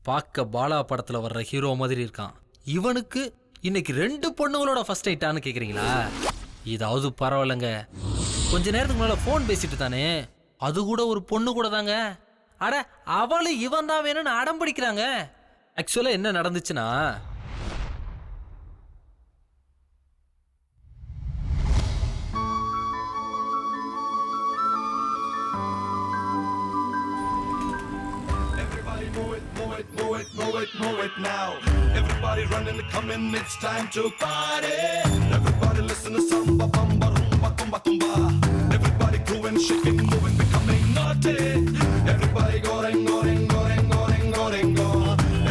பார்க்க பாலா படத்துல வர்ற ஹீரோ மாதிரி இருக்கான். இவனுக்கு இன்னைக்கு 2 பொண்ணுங்களோட ஃபர்ஸ்ட் நைட்டான்னு கேக்குறீங்களா? இதாவது பரவாயில்லைங்க. கொஞ்ச நேரத்துக்கு முன்னால ஃபோன் பேசிட்டு தானே, அது கூட ஒரு பொண்ணு கூட தாங்க. அட அவளும் இவன் தான் வேணும்னு அடம் பிடிக்கிறாங்க. ஆக்சுவலா என்ன நடந்துச்சுன்னா, Move it now. Everybody running, coming, it's time to party. Everybody listen to samba, bamba, rumba, tumba, tumba. Everybody grooving, shaking, moving, becoming naughty. Everybody going, going, going, going, going, go.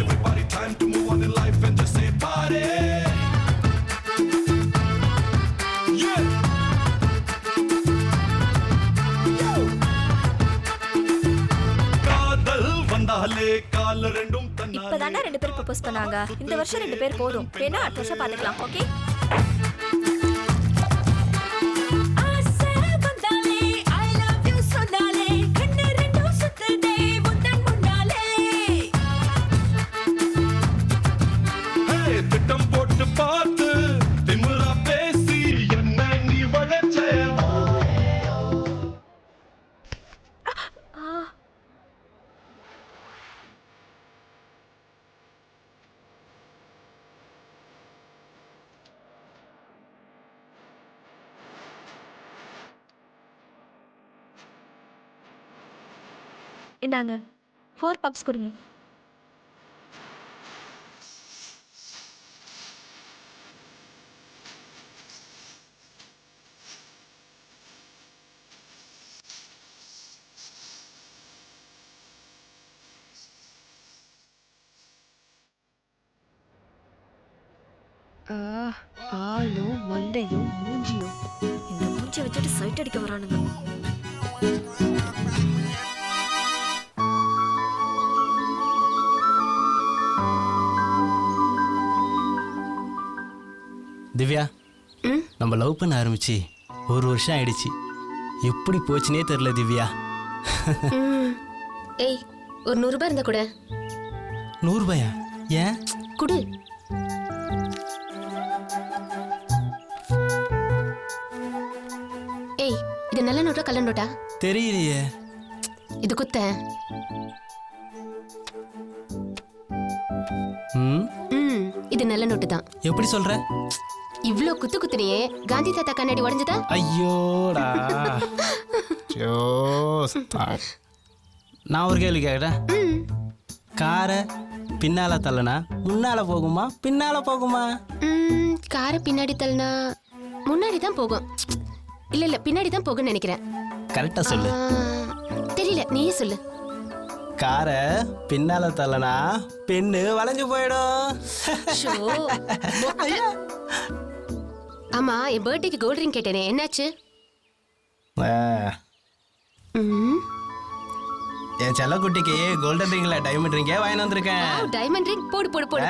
Everybody time to move on in life and just say party. Yeah. காதல் வந்தாலே கால் ரெண்டும் இப்பதானே 2 பேர் propose பண்ணாங்க. இந்த வருஷம் 2 பேர் போதும். வேணா அடுத்த வருஷம் பாத்துக்கலாம். ஓகே? திட்டம் போட்டு பார்த்து திமிரா பேசி என்ன நீ வளர்ச்ச. இந்தாங்க 4 பப்ஸ் கொடுங்க. ஆளும் மண்டையும் மூஞ்சியும் இந்த மூஞ்சியை வச்சுட்டு சைட் அடிக்க வரானுங்க. திவ்யா, நம்ம லவ் பண்ண ஆரம்பிச்சு 1 வருஷம் ஆயிடுச்சு. எப்படி போச்சுனே தெரியல திவ்யா. ஏய், ஒரு 100 ரூபாய் இருந்தா கூட. 100 ரூபாயா? ஏன்? குடு. ஏய், இது நல்ல நோட்டா கள்ள நோட்டா? தெரியலையே. இது குத்த. இது நல்ல நோட்டு தான். எப்படி சொல்ற? இவ்ளோ குத்து குத்துனியே, காந்தி தாத்தா கண்ணாடி உடைஞ்சதா? ஐயோடா. நான் ஒரு கேள்வி கேட்கிறேன். காரை பின்னால தள்ளனா முன்னால போகுமா பின்னால போகுமா? காரை பின்னாடி தள்ளனா முன்னாடி தான் போகும். இல்ல இல்ல, பின்னாடி தான் போகும்னு நினைக்கிறேன். கரெக்டா சொல்லு. தெரியல, நீயே சொல்லு. காரை பின்னால தள்ளனா பெண்ணு வளைஞ்சு போயிடும். ஆமா, என் பர்த்டேக்கு கோல்ட் ரிங் கேட்டேனே, என்னாச்சு? என் செல்லக்குட்டிக்கு கோல்டன் ரிங்ல டைமண்ட் ரிங்கே வாங்கி வந்திருக்கேன். டைமண்ட் ரிங் போடு போடு போடு.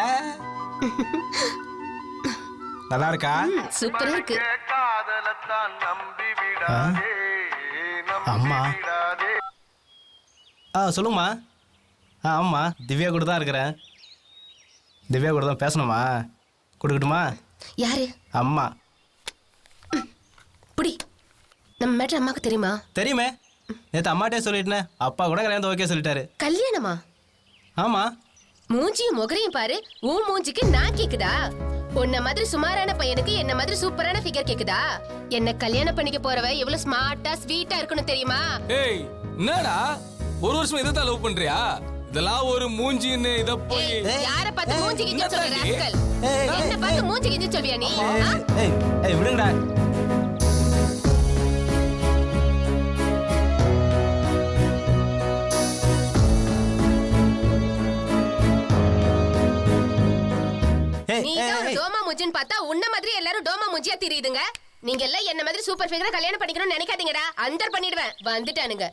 நல்லா இருக்கா? சூப்பரா இருக்கு. அம்மா. சொல்லுங்கம்மா. ஆமா, திவ்யா கூட தான் இருக்கிறேன். திவ்யா கூட தான் பேசணுமா? கொடுக்கட்டுமா? யாரு? அம்மா. புடி. நம்ம மேட்டர் அம்மாக்கு தெரியுமா? தெரியுமே, நேற்று அம்மாட்டே சொல்லிட்டேன். அப்பா கூட கல்யாணம் ஓகே சொல்லிட்டாரு. கல்யாணமா? ஆமா. மூஞ்சியும் முகரையும் பாரு. உன் மூஞ்சிக்கு நான் கேக்குதா? உன்ன மாதிரி சுமாரான பையனுக்கு என்ன மாதிரி சூப்பரான ஃபிகர் கேக்குதா? என்ன கல்யாணம் பண்ணிக்க போறவ எவ்வளவு ஸ்மார்ட்டா ஸ்வீட்டா இருக்குன்னு தெரியுமா? ஏய், என்னடா 1 வருஷம் இத தான் லவ் பண்றியா? இதெல்லாம் ஒரு மூஞ்சின்னு இத போய் யார பார்த்து மூஞ்சி கிஞ்சி சொல்ற ராஸ்கல்? என்ன பார்த்து மூஞ்சி கிஞ்சி சொல்வியா நீ? ஏய் ஏய் விடுங்கடா. நீ தான் டோமா மூஞ்சின்னு பார்த்தா உன்ன மாதிரி எல்லாரும் டோமா மூஞ்சியா தெரியுதுங்க. நீங்க எல்லாம் என்ன மாதிரி சூப்பர் ஃபிகரா கல்யாணம் பண்ணிக்கணும்னு நினைக்காதீங்கடா. அந்தர் பண்ணிடுவேன். வந்துட்டானுங்க.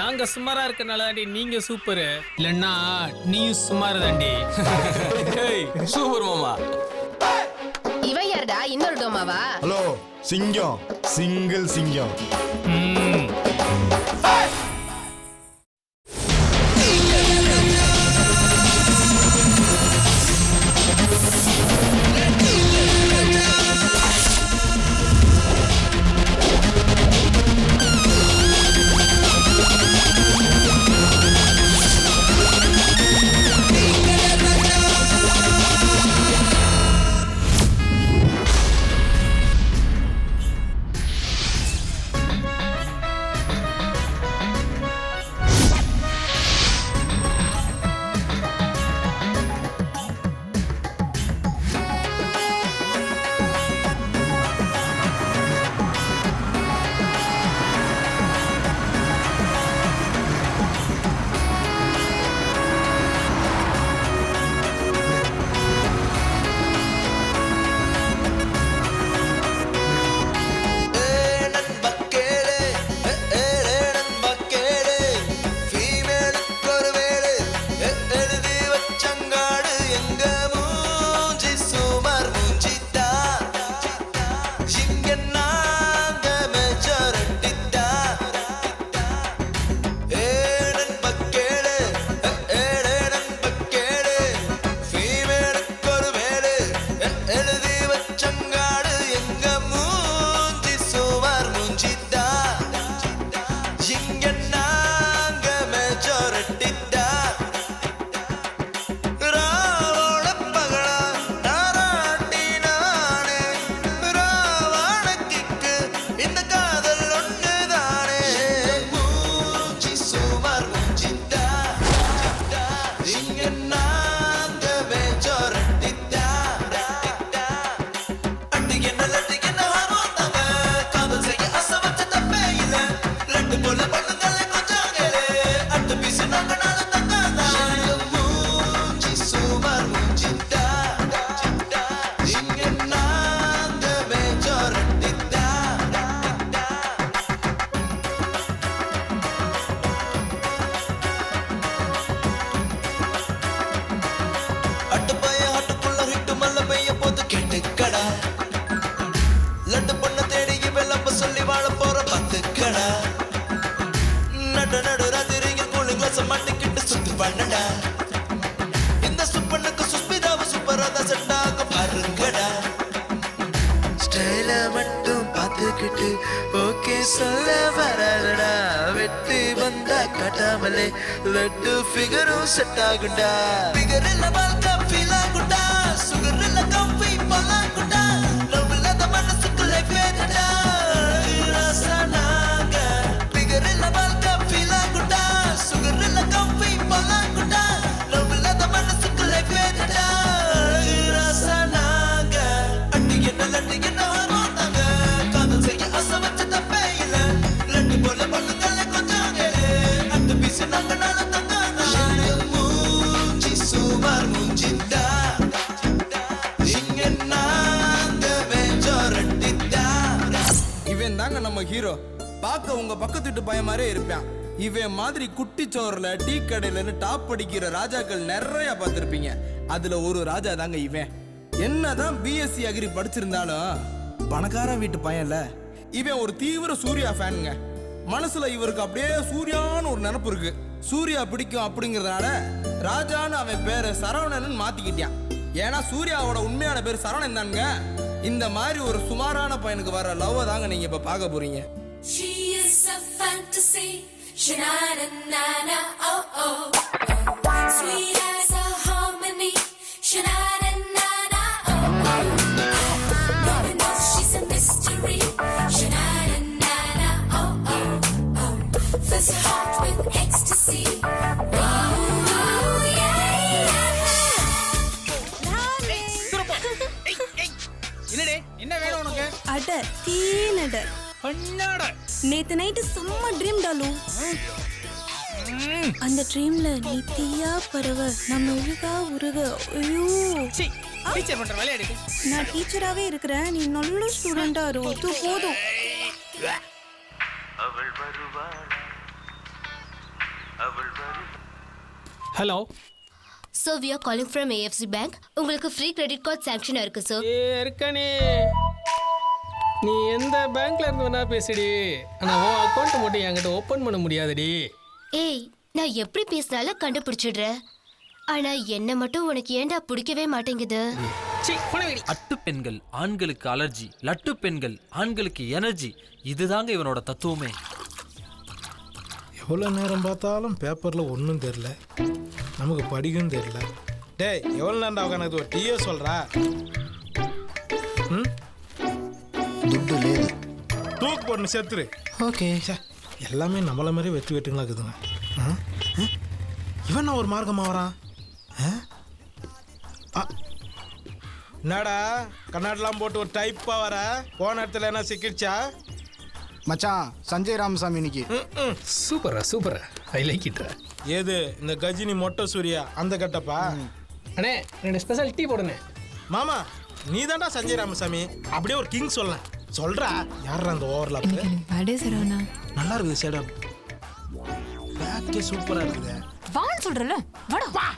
நாங்க நாங்க சுமாரா இருக்கனால தாண்டி நீங்க சூப்பர். இல்லன்னா நீயும் சுமார் தாண்டி. சூப்பர் மாமா. இவன் யாருடா? இன்னொரு டோமாவா? ஹலோ, சிங்கம், சிங்கிள் சிங்கம். லட்டு ஃபிகரும் செட் ஆகுண்டா. ஃபிகர் இல்ல வாழ்க்கை ஃபீல் ஆகுண்டா. சுகர் இல்ல காஃபி பலாகுண்டா. லவ் இல்லாத மனசுக்கு லைஃப் வேணுடா. ரசனாங்க ஃபிகர் இல்ல வாழ்க்கை ஃபீல் ஆகுண்டா. சுகர் இல்ல காஃபி பலாகுண்டா. லவ் இல்லாத மனசுக்கு லைஃப் வேணுடா. ரசனாங்க அட்டி என்ன ஹார்மோனாங்க. காதல் செய்ய ஆசை வச்ச தப்பே இல்ல. லட்டு போல பண்ணுங்களே கொஞ்சம் கேளு. அந்த பீஸ் நாங்க நம்ம ஹீரோ பார்க்க உங்க பக்கத்து வீட்டு பையன் மாதிரியே இருப்பான். இவன் மாதிரி குட்டிச்சோர்ல டீ கடையில டாப் அடிக்கிற ராஜாக்கள் நிறைய பார்த்திருப்பீங்க. அதுல ஒரு ராஜா தாங்க இவன். என்னதான் பிஎஸ்சி அக்ரி படிச்சிருந்தாலும் பணக்கார வீட்டு பையன்ல. இவன் ஒரு தீவிர சூர்யா ஃபேனுங்க. மனசுல இவருக்கு அப்படியே சூர்யான்னு ஒரு நினைப்பு இருக்கு. சூர்யா பிடிக்கும் அப்படிங்கறதுனால ராஜான்னு அவன் பேரை சரவணன் மாத்திக்கிட்டான். ஏன்னா சூர்யாவோட உண்மையான பேர் சரவணன் தானுங்க. இந்த மாதிரி ஒரு சுமாரான பையனுக்கு வர லவ் தாங்க நீங்க இப்ப பார்க்க போறீங்க. She is a fantasy, sha-na-na-na-na, oh oh. Sweet as a harmony, sha-na-na-na-na, oh oh. No one knows she's a mystery, sha-na-na-na-na, oh oh oh. Fills your heart with ecstasy, oh yeah yeah. என்னடே என்ன வேணும் உனக்கு? அட தீனட பண்ணாட. நேத்து night செம்ம dream டாலு. அந்த ட்ரீம்ல நீ தீயா பறவ நம்ம உருகா உருக. ஐயோ டீச்சர் பண்ற வேலைய எடுக்கு. நான் டீச்சராவே இருக்கிறேன். நீ நல்ல ஸ்டூடெண்டா இரு. அது போதும். அவள் வருவாள் hello So we are calling from AFC Bank. உங்களுக்கு ஃப்ரீ கிரெடிட் கார்டு சாங்ஷன் இருக்கு சார். இருக்கனே நீ எந்த பேங்க்ல இருந்து வேணா பேசுடி. ஆனா உன் அக்கௌண்ட் மட்டும் என்கிட்ட ஓபன் பண்ண முடியாதுடி. ஏய் நான் எப்படி பேசினாலும் கண்டுபிடிச்சிடுறேன். ஆனா என்ன மட்டும் உனக்கு ஏன்டா பிடிக்கவே மாட்டேங்குது? அட்டு பெண்கள் ஆண்களுக்கு அலர்ஜி, லட்டு பெண்கள் ஆண்களுக்கு எனர்ஜி. இதுதாங்க இவனோட தத்துவமே. எவ்வளோ நேரம் பார்த்தாலும் பேப்பரில் ஒன்றும் தெரில, நமக்கு படிக்கும் தெரில. டேய் எவ்வளோ நேரம் உட்காந்து ஒரு டீயே சொல்கிறா? ம் துட்டு லேது தூக்கு போட்டு செத்துரு. ஓகே சார், எல்லாமே நம்மளை மாதிரி வெற்றி வெட்டுங்களா இருக்குதுங்க. இவன் ஒரு மார்க்கமாக வரான். என்னடா கண்ணாடிலாம் போட்டு ஒரு டைப்பாக வர? போன இடத்துல என்ன சிக்கிடுச்சா? மச்சான் சஞ்சய் ராமசாமி இன்னைக்கு. சூப்பரா சூப்பரா, ஐ லைக் இட். ஏது இந்த கஜினி மொட்டை சூர்யா அந்த கட்டப்பா? அண்ணே 2 ஸ்பெஷல் டீ போடுனே. மாமா நீ தான்டா சஞ்சய் ராமசாமி, அப்படியே ஒரு கிங் சொல்லலாம். சொல்றா யாரா அந்த ஓவர்லாப்? நல்லா இருக்குது சேடப், பேக்கே சூப்பரா இருக்குது. வான்னு சொல்றல, வாடா வா.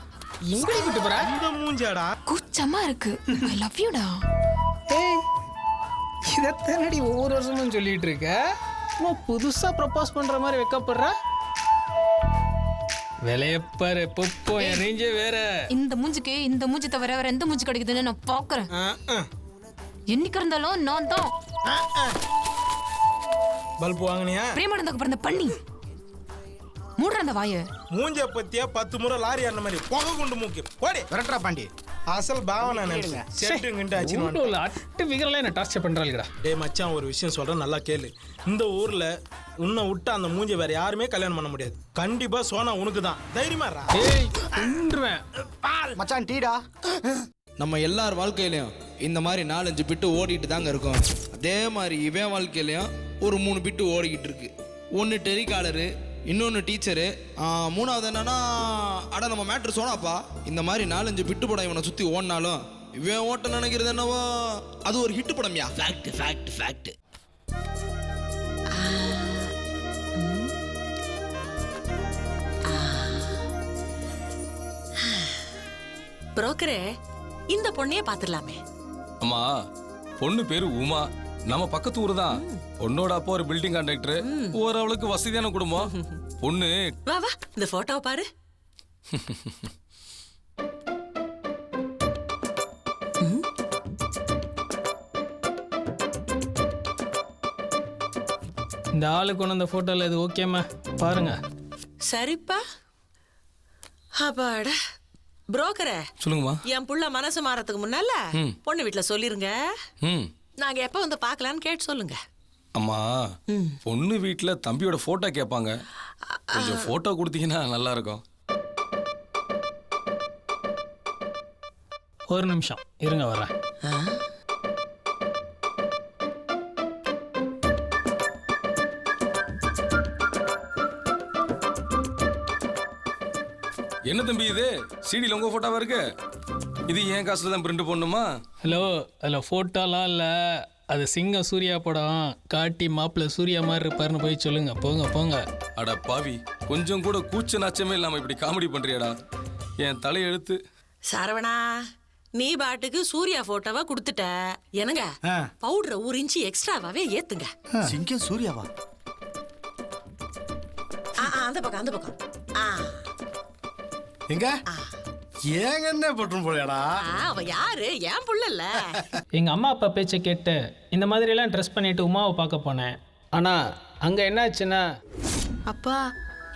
எங்கடி விட்டு போற? இந்த மூஞ்சாடா கூச்சமா இருக்கு. ஐ லவ் யூ டா. ஏய் இதத்தனடி ஒவ்வொரு வருஷமும் சொல்லிட்டு இருக்க. நான் புதுசா ப்ரப்போஸ் பண்ற மாதிரி வெக்கப்படுற. விலையப்பாரு பொப்போ என் ரேஞ்சே வேற. இந்த மூஞ்சிக்கு இந்த மூஞ்சி தவிர வேற எந்த மூஞ்சி கிடைக்குதுன்னு நான் பாக்குறேன். என்னைக்கு இருந்தாலும் நான் தான். பல்பு வாங்கினியா? பிரேமானந்தக்கு பிறந்த பண்ணி மூடுற அந்த வாய. மூஞ்ச பத்தியா 10 முறை லாரி ஆன மாதிரி புகை கொண்டு மூக்கி போடி விரட்டா பாண்டி. அசல் பாவனை நினைச்சு செட்டுங்கிட்ட ஊருல அட்டு விகரல என்ன டார்ச்சர் பண்றாளுடா. டேய் மச்சான் ஒரு விஷயம் சொல்றேன் நல்லா கேளு. இந்த ஊர்ல உன்னை விட்டு அந்த மூஞ்சி வேற யாருமே கல்யாணம் பண்ண முடியாது. கண்டிப்பா சோனா உனக்கு தான். தைரியமா இருடா. ஏய் கொன்றுவேன் மச்சான் டீடா. நம்ம எல்லார் வாழ்க்கையிலையும் இந்த மாதிரி 4-5 பிட்டு ஓடிட்டு தாங்க இருக்கும். அதே மாதிரி இவன் வாழ்க்கையிலையும் ஒரு 3 பிட்டு ஓடிக்கிட்டு இருக்கு. ஒன்று டெலிகாலரு, இன்னொன்று டீச்சரு, 3வது என்னன்னா அட நம்ம மேட்ரு சோனாப்பா. இந்த மாதிரி 4-5 பிட்டு படம் இவனை சுற்றி ஓடினாலும் இவன் ஓட்ட நினைக்கிறது என்னவோ அது ஒரு ஹிட்டு படம்யா. Fact fact fact. புரோக்கரே இந்த பொண்ணையே பாத்துடலாமே. அம்மா பொண்ணு பேரு உமா, நம்ம பக்கத்து ஊர் தான். பொண்ணோட அப்பா ஒரு பில்டிங் கான்ட்ராக்டர், ஓரளவுக்கு வசதியான குடும்பம். பொண்ணு வா வா இந்த போட்டோவை பாரு. இந்த ஆளு கொண்டு அந்த போட்டோல இது ஓகேமா பாருங்க. சரிப்பா. அப்பாடா. புரோக்கரே சொல்லுங்கம்மா. என் புள்ள மனசு மாறதுக்கு முன்னால பொண்ணு வீட்டுல சொல்லிருங்க. நாங்க எப்ப வந்து பாக்கலான்னு கேட்டு சொல்லுங்க. அம்மா பொண்ணு வீட்டுல தம்பியோட போட்டோ கேட்பாங்க, கொஞ்சம் போட்டோ கொடுத்தீங்கன்னா நல்லா இருக்கும். ஒரு நிமிஷம் இருங்க வர்றேன். என்ன தம்பி இது சிடியில் உங்க போட்டோவா இருக்கு? இது ஏன் காசுல தான் பிரிண்ட் போடணுமா? ஹலோ அதில் ஃபோட்டோலாம் இல்லை, அது சிங்கம் சூர்யா படம். காட்டி மாப்பிள்ள சூர்யா மாதிரி இருப்பாருன்னு போய் சொல்லுங்க. போங்க போங்க. அட பாவி, கொஞ்சம் கூட கூச்ச நாச்சமே இல்லாம இப்படி காமெடி பண்றியாடா? என் தலையெழுத்து. சரவணா நீ பாட்டுக்கு சூர்யா போட்டோவா கொடுத்துட்ட. என்னங்க பவுடரை 1 இன்ச்சு எக்ஸ்ட்ராவாவே ஏத்துங்க. சிங்கம் சூர்யாவா? அந்த பக்கம் அந்த பக்கம். எங்க ஏங்க என்ன பட்டும் போலையாடா? அவ யாரு? என் புள்ள இல்ல. எங்க அம்மா அப்பா பேச்சை கேட்டு இந்த மாதிரி எல்லாம் ட்ரெஸ் பண்ணிட்டு உமாவை பார்க்க போனேன். ஆனா அங்க என்னாச்சுன்னா, அப்பா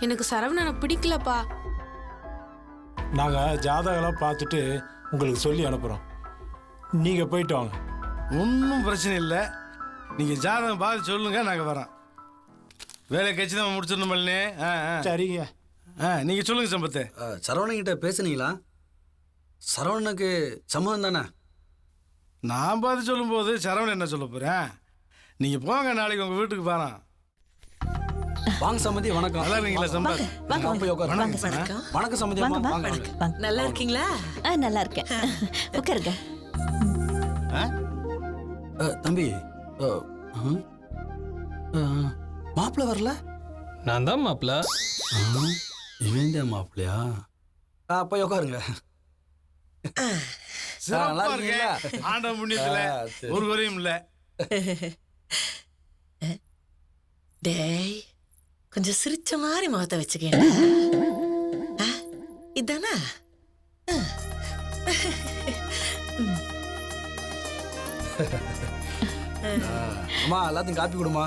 எனக்கு சரவணனை பிடிக்கலப்பா. நாங்கள் ஜாதகம்லாம் பார்த்துட்டு உங்களுக்கு சொல்லி அனுப்புகிறோம். நீங்கள் போயிட்டு வாங்க, ஒன்றும் பிரச்சனை இல்லை. நீங்கள் ஜாதகம் பார்த்து சொல்லுங்க, நாங்கள் வரோம். வேலை கட்சி தான் முடிச்சிடணும் பழனி. சரிங்க. நீங்கள் சொல்லுங்கள் சம்பத்து. சரவணன்கிட்ட பேசுனீங்களா? சரவணனுக்கு சம்மதம் தானே? நான் பார்த்து சொல்லும்போது சரவணன் என்ன சொல்ல போகிறேன்? நீங்கள் போங்க, நாளைக்கு உங்கள் வீட்டுக்கு போகிறோம். வாங்க சம்மதி. வணக்கம். நல்லா இருக்கீங்களா சம்பத்? வணக்கம் சம்மதி. நல்லா இருக்கீங்களா? நல்லா இருக்கேன். உட்காருங்க. தம்பி மாப்பிள்ள வரல? நான் தான் மாப்பிள்ள. இவன் தான் மாப்பிள்ளையா? போய் உட்காருங்க. சிறப்பா இருக்கு. ஆண்ட புண்ணியத்துல ஒரு குறையும் இல்ல. டேய் கொஞ்சம் சிரிச்ச மாதிரி முகத்தை வச்சுக்கேன். இதானா? அம்மா எல்லாத்தையும் காப்பி கொடுமா.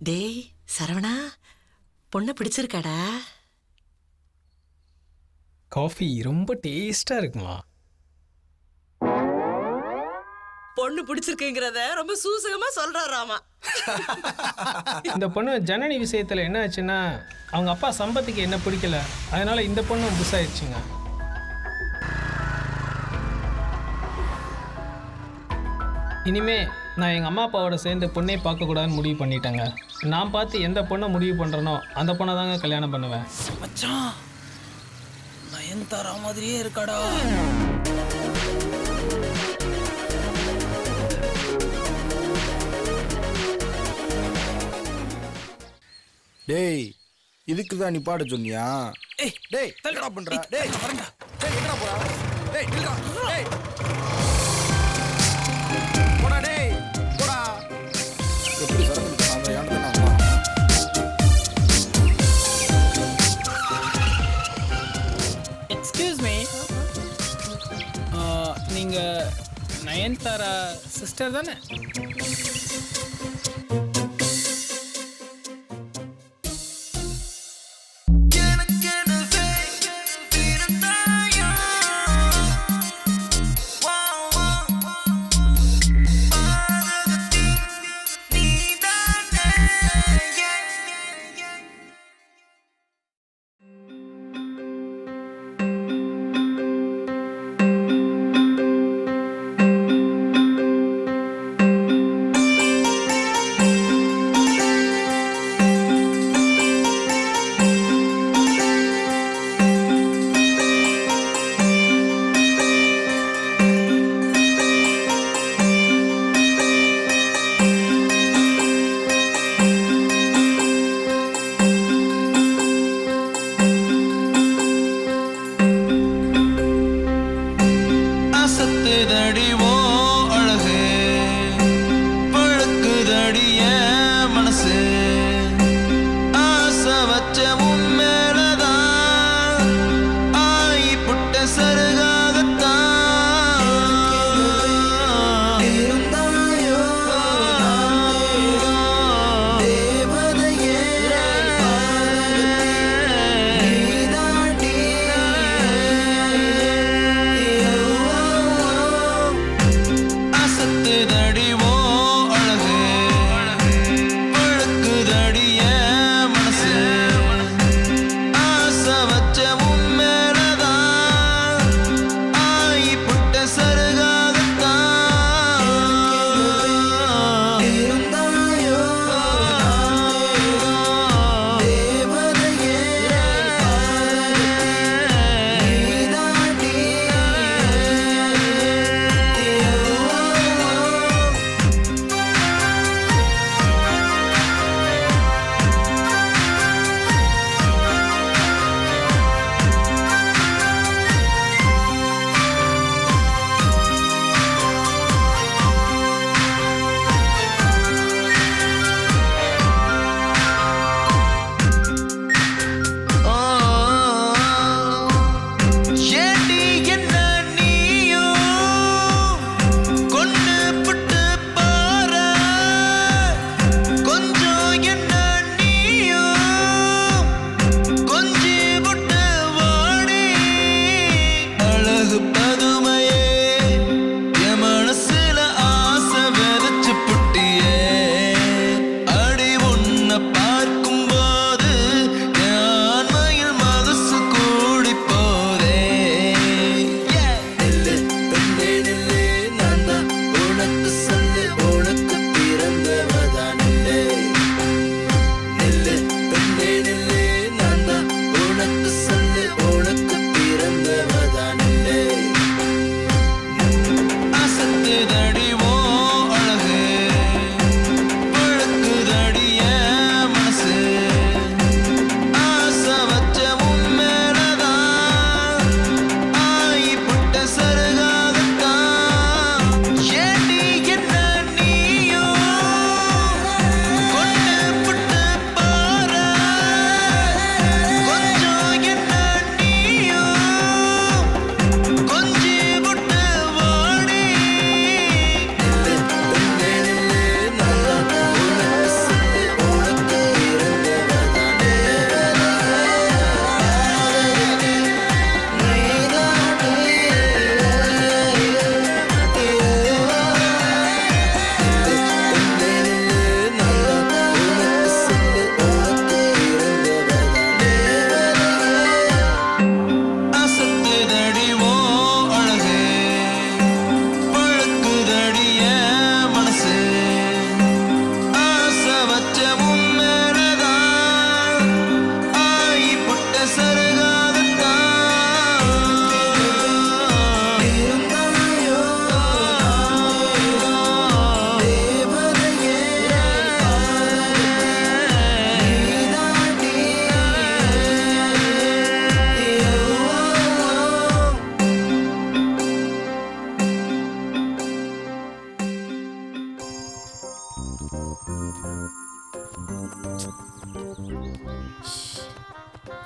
டேய் சரவணா, பொண்ணை பிடிச்சிருக்காடா? காஃபி ரொம்ப டேஸ்டா இருக்குமா? பொண்ணு பிடிச்சிருக்குங்கிறத ரொம்ப சூசகமா சொல்றாராமா. இந்த பொண்ணு ஜனனி விஷயத்துல என்ன ஆச்சுன்னா, அவங்க அப்பா சம்பத்துக்கு என்ன பிடிக்கல, அதனால இந்த பொண்ணு புஷ் ஆயிடுச்சுங்க. இனிமே நான் எங்கள் அம்மா அப்பாவோட சேர்ந்து பொண்ணை பார்க்கக்கூடாதுன்னு முடிவு பண்ணிட்டேங்க. நான் பார்த்து எந்த பொண்ணை முடிவு பண்ணுறனோ அந்த பொண்ணை தாங்க கல்யாணம் பண்ணுவேன். மச்சான் நயன்தாரா மாதிரியே இருக்காடா. டேய் இதுக்கு தான் நீ பாட சொன்னியா? டேய் என்னடா பண்ற? டேய் வரேன்டா. டேய் எங்கடா போறா? டேய் நில்றா. டேய் போடா. டேய் போடா. எப்படி சரக்கு நான் யாண்டனா? எக்ஸ்கியூஸ் மீ, நீங்கள் நயன்தாரா சிஸ்டர் தானே?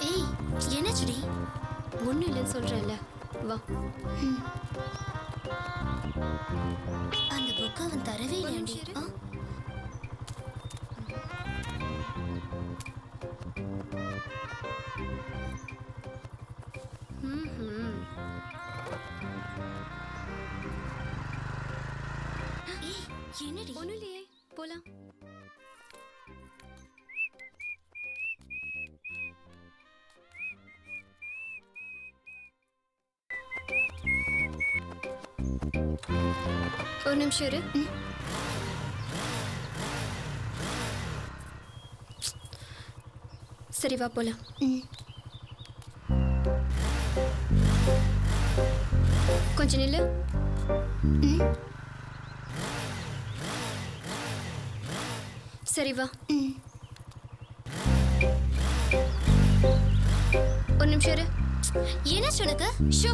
ஏய் என்னாச்சுடி? ஒன்றும் இல்லைன்னு சொல்கிறேன்ல, வா. அந்த புக் அவன் தரவே இல்லையாண்டி. என்னடி? ஒன்றும் இல்லையே, போலாம். ஒரு நிமிஷம் இரு. சரி வா போலாம். கொஞ்சம் நில்லு. சரி வா. ஒரு நிமிஷம் இரு. என்ன சொன்னக்கு? ஷோ.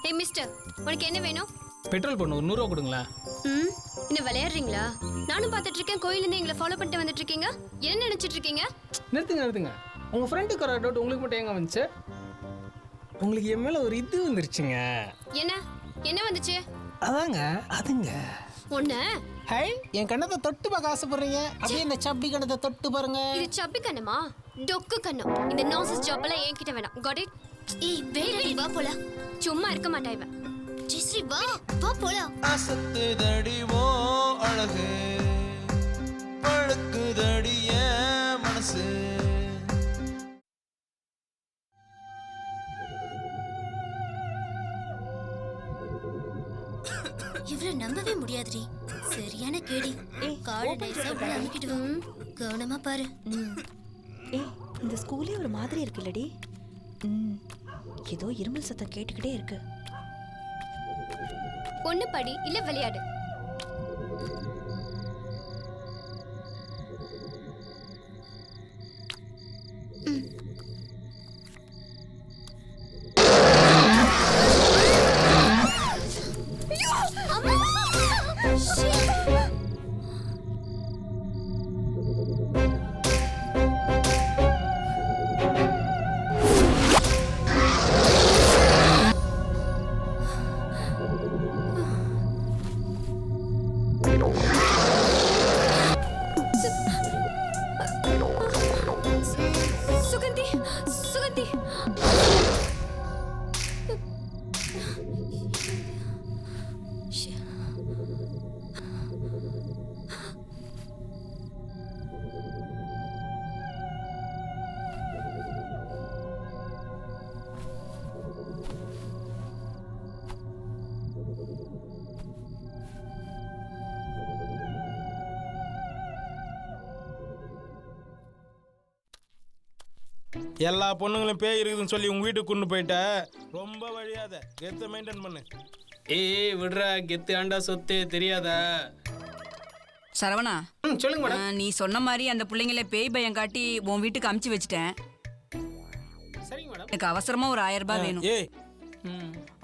ஏய் மிஸ்டர், உனக்கு என்ன வேணும்? பெட்ரோல் பண்ணு, ஒரு 100 ரூபா கொடுங்களேன். என்ன விளையாடுறீங்களா? நானும் பார்த்துட்டு இருக்கேன், கோயிலேருந்து எங்களை ஃபாலோ பண்ணிட்டு வந்துட்டு இருக்கீங்க. என்ன நினைச்சிட்டு இருக்கீங்க? நிறுத்துங்க. உங்க ஃப்ரெண்டுக்கு வர டவுட் உங்களுக்கு மட்டும் எங்க வந்துச்சு? உங்களுக்கு என் மேல ஒரு இது வந்துருச்சுங்க. என்ன வந்துச்சு? அதுங்க ஒண்ணு. ஹை, என் கண்ணத்தை தொட்டு பார்க்க ஆசைப்படுறீங்க? அப்படியே இந்த சப்பி கண்ணத்தை தொட்டு பாருங்க. இது சப்பி கண்ணமா? டொக்கு கண்ணம். இந்த நாசஸ் ஜாப் எல்லாம் என்கிட்ட வேணாம். Got it? ஏய் வேறடி, வா போலாம். சும்மா இருக்க மாட்டா இவ. ஜெஸ்ரீ வா போலாம். அசத்துதடிவோ அழகு பழுக்குதடிய மனசு. இவரை நம்பவே முடியாதுடி. சரியான கேடி. காடு நைஸா உள்ள அமுக்கிடுவோம். கவனமா பாரு. இந்த ஸ்கூலே ஒரு மாதிரி இருக்குல்லடி. ஏதோ இருமல் சத்தம் கேட்டுக்கிட்டே இருக்கு. ஒண்ணு படி இல்ல விளையாடு. சுகந்தி. எல்லா பொண்ணுங்களும் பேய் இருக்குதுன்னு சொல்லி உங்க வீட்டுக்கு கொண்டு போயிட்ட. ரொம்ப வழியாத கெத்த மெயின்டைன் பண்ணு. ஏய் விடுறா, கெத்து ஆண்டா சொத்து தெரியாதா? சரவணா, சொல்லுங்க மேடம். நீ சொன்ன மாதிரி அந்த பிள்ளைங்கள பேய் பயம் காட்டி உன் வீட்டுக்கு அமுச்சு வச்சுட்டேன். சரிங்க மேடம். எனக்கு அவசரமா ஒரு 1000 ரூபாய் வேணும். ஏய்,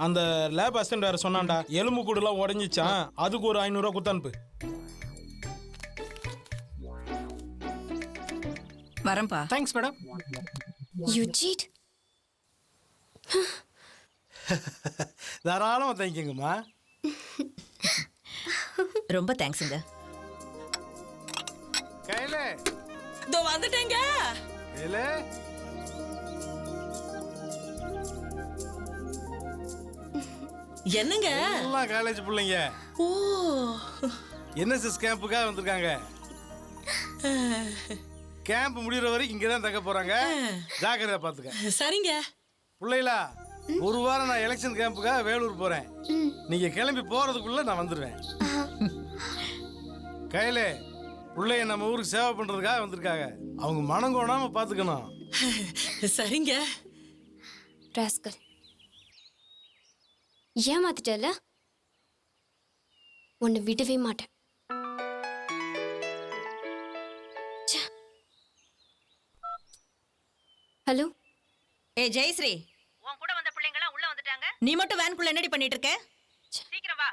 அந்த லேப் அசிஸ்டன்ட் வேற சொன்னான்டா, எலும்பு கூடுலாம் உடஞ்சிச்சான், அதுக்கு ஒரு 500 ரூபா கொடுத்து அனுப்பு. வரேன்ப்பா. Thanks madam. You cheat. தாராளமா தேங்க்யூங்கம்மா. ரொம்ப தேங்க்ஸுங்க. கையில இதோ வந்துட்டேங்க. கையில என்னங்க? எல்லாம் காலேஜ் பிள்ளைங்க. ஓ, என்எஸ்எஸ் கேம்புக்காக வந்திருக்காங்க. கேம்ப் முடிகிற வரைக்கும் இங்கே தான் தக்க போறாங்க. ஜாக்கிரதையா பார்த்துக்க. சரிங்க பிள்ளைகளா, ஒரு வாரம் நான் எலெக்ஷன் கேம்புக்காக வேலூர் போறேன். நீங்க கிளம்பி போறதுக்குள்ள நான் வந்துடுவேன். கையில பிள்ளைய நம்ம ஊருக்கு சேவை பண்றதுக்காக வந்திருக்காங்க. அவங்க மனம் கோணாம பாத்துக்கணும். சரிங்க. ராஸ்கல், ஏமாத்திட்டல, உன்னை விடவே மாட்டேன். ஹலோ. ஜெயஸ்ரீ, உன் கூட வந்த பிள்ளைங்க எல்லாம் உள்ள வந்துட்டாங்க. நீ மட்டும் வேன்குள்ள என்னடி பண்ணிட்டு இருக்க? சீக்கிரம் வா.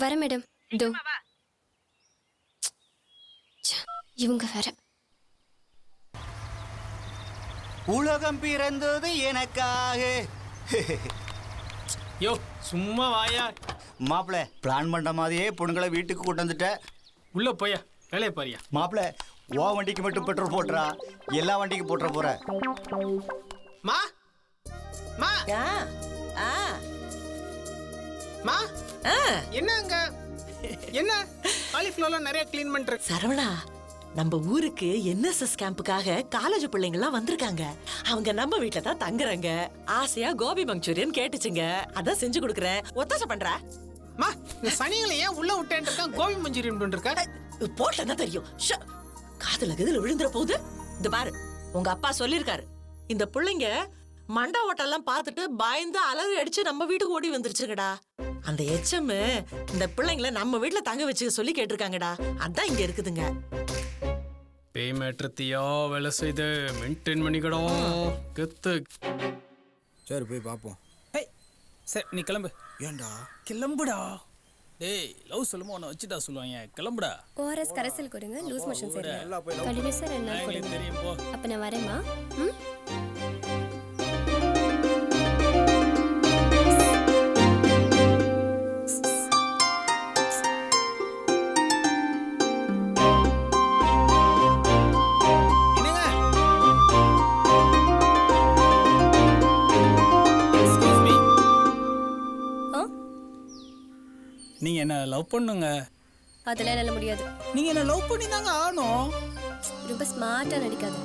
வர மேடம். இதோ இவங்க வேற. உலகம் பிறந்தது எனக்காக. யோ சும்மா வாயா. மாப்பிள்ள பிளான் பண்ண மாதிரியே பொண்ணுங்களை வீட்டுக்கு கொண்டு வந்துட்ட. உள்ள போயா, வேலையை பாரியா. மாப்பிள்ள ஓ வண்டிக்கு மட்டும் பெட்ரோல் போட்டுறா, எல்லா வண்டிக்கும் போட்டுற போற. மா மா மா என்னங்க என்ன காலிஃப்ளவர்லாம் நிறைய க்ளீன் பண்ற. சரவணா, நம்ம ஊருக்கு என்எஸ்எஸ் கேம்புக்காக காலேஜ் பிள்ளைங்க எல்லாம் வந்திருக்காங்க. அவங்க நம்ம வீட்டுல தான் தங்குறாங்க. ஆசையா கோபி மஞ்சூரியன் கேட்டுச்சுங்க, அதான் செஞ்சு கொடுக்குறேன். ஒத்தாசை பண்ற. மா இந்த சனிகளை ஏன் உள்ள விட்டேன் இருக்கான், கோபி மஞ்சூரியன் பண்ணிருக்க. போட்டா தெரியும். காதுல கதுல விழுந்துற போகுது. இந்த பாரு, உங்க அப்பா சொல்லிருக்காரு, இந்த பிள்ளைங்க மண்டா ஓட்டெல்லாம் பார்த்துட்டு பயந்து அலறி அடிச்சு நம்ம வீட்டுக்கு ஓடி வந்துருச்சுங்கடா. அந்த எச்எம் இந்த பிள்ளைங்களை நம்ம வீட்டுல தங்க வச்சு சொல்லி கேட்டிருக்காங்கடா. அதான் இங்க இருக்குதுங்க. பேய் மேட்ரத்தியா வேலை செய்து மெயின்டைன் பண்ணிக்கடா கெத்து. சரி போய் பார்ப்போம். சரி நீ கிளம்பு. ஏண்டா கிளம்புடா. டேய் லவ் சொல்லுமா உன்னை வச்சுட்டா சொல்லுவாங்க. கிளம்புடா. ஓஆர்எஸ் கரைசல் கொடுங்க, லூஸ் மோஷன் சரி. கண்டினியூஸா 2 நாள் கொடுங்க. தெரியும் போ. அப்ப நான் வரேம்மா. நீங்க என்ன லவ் பண்ணுங்க. அதெல்லாம் என்னால முடியாது. நீங்க என்ன லவ் பண்ணி தாங்க ஆகணும். ரொம்ப ஸ்மார்ட்டா நடிக்காத.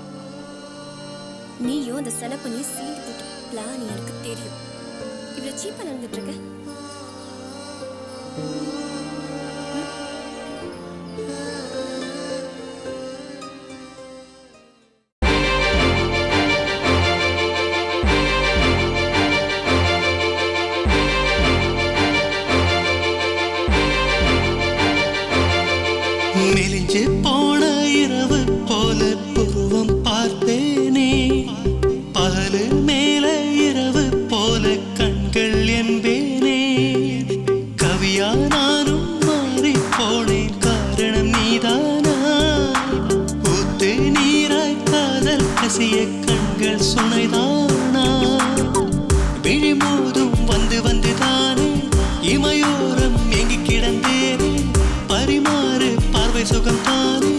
நீயும் அந்த செலப்பு நீ சீல் போட்டு பிளான் எனக்கு தெரியும். இவ்வளவு சீப்பா நடந்துட்டு இருக்க. மெலிஞ்சு போன இரவு போல புருவம் பார்த்தேனே, பகலு மேல இரவு போல கண்கள் என்பேனே. கவியா நானும் மாறி போனேன், காரணம் நீதானா? ஊத்து நீராய் காதல் கசிய கண்கள் சுனைதானா? விழிமோதும் வந்து வந்துதானே இமையோரம் எங்கி கிடந்தேனே. பரிமாறு பார்வை சுகம் தானே.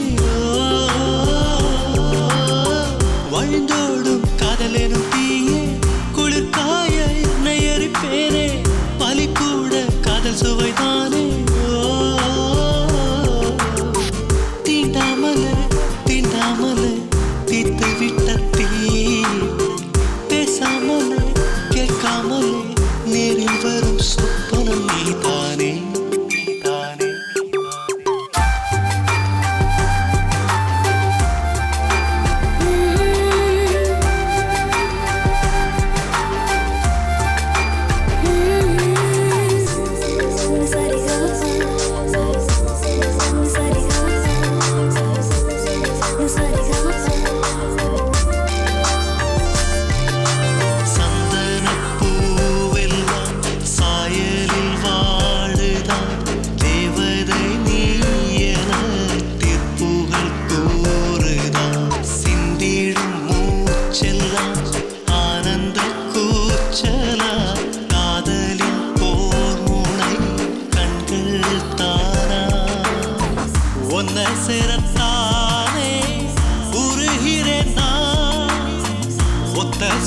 வழிந்தோடும் காதலெனும் தீயே குளிர்காய என்னை எரிப்பேனே. பலி கூட காதல் சுவைதானே. தீண்டாமலே தீண்டாமலே தீத்து விட்ட தீ, பேசாமலே கேட்காமலே நேரில் வரும் சொப்பனம் நீதானே.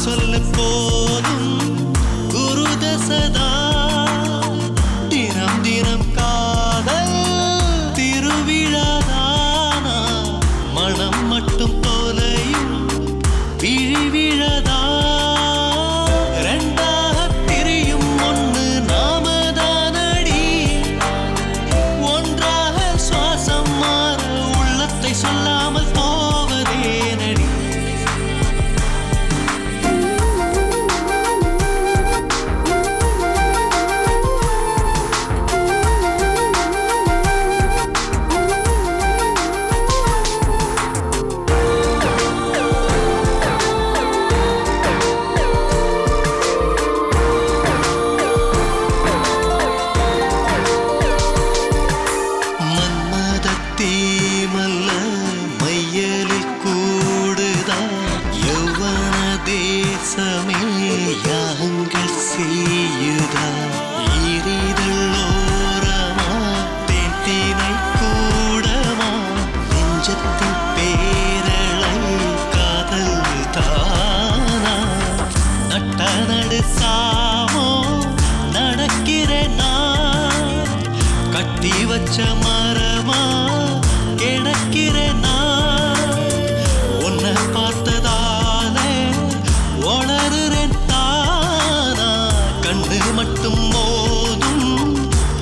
சொல்ல போதும் குருதசதா. தினம் தினம் காதல் திருவிழாதானா? மனம் மட்டும் தொலையும் விழிவிழதா? ரெண்டாக பிரியும் ஒன்று நாமதானடி. ஒன்றாக சுவாசம் மாற உள்ளத்தை சொல்லாமல் போவதே நடி. நடு சாமோ நடக்கிறேன் நான், கட்டி வச்ச மரமா கிடக்கிறேன் நான், உன்னை பார்த்ததாலே உணர்றேன் தானா, கண்ணு மட்டும் மோதும்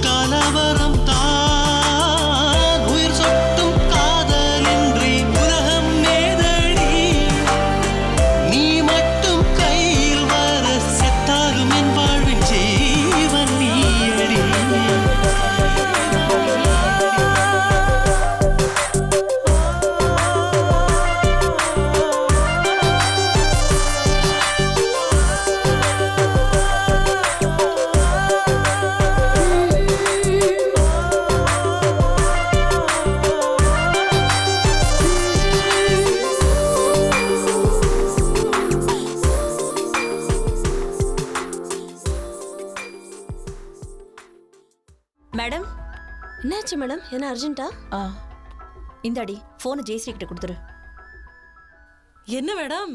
கலவரம் தான், உயிர் சொட்டும் காதலின்றி உலகம் மேதடி, நீ மட்டும் கையில் வர செத்தாலும் என் வாழ்வின் ஜீவன் நீயடி. மேடம், என்னாச்சு மேடம்? என்ன அர்ஜென்ட்டா? இந்தாடி ஃபோனை ஜெயஸ்ரீ கிட்ட கொடுத்துரு. என்ன மேடம்,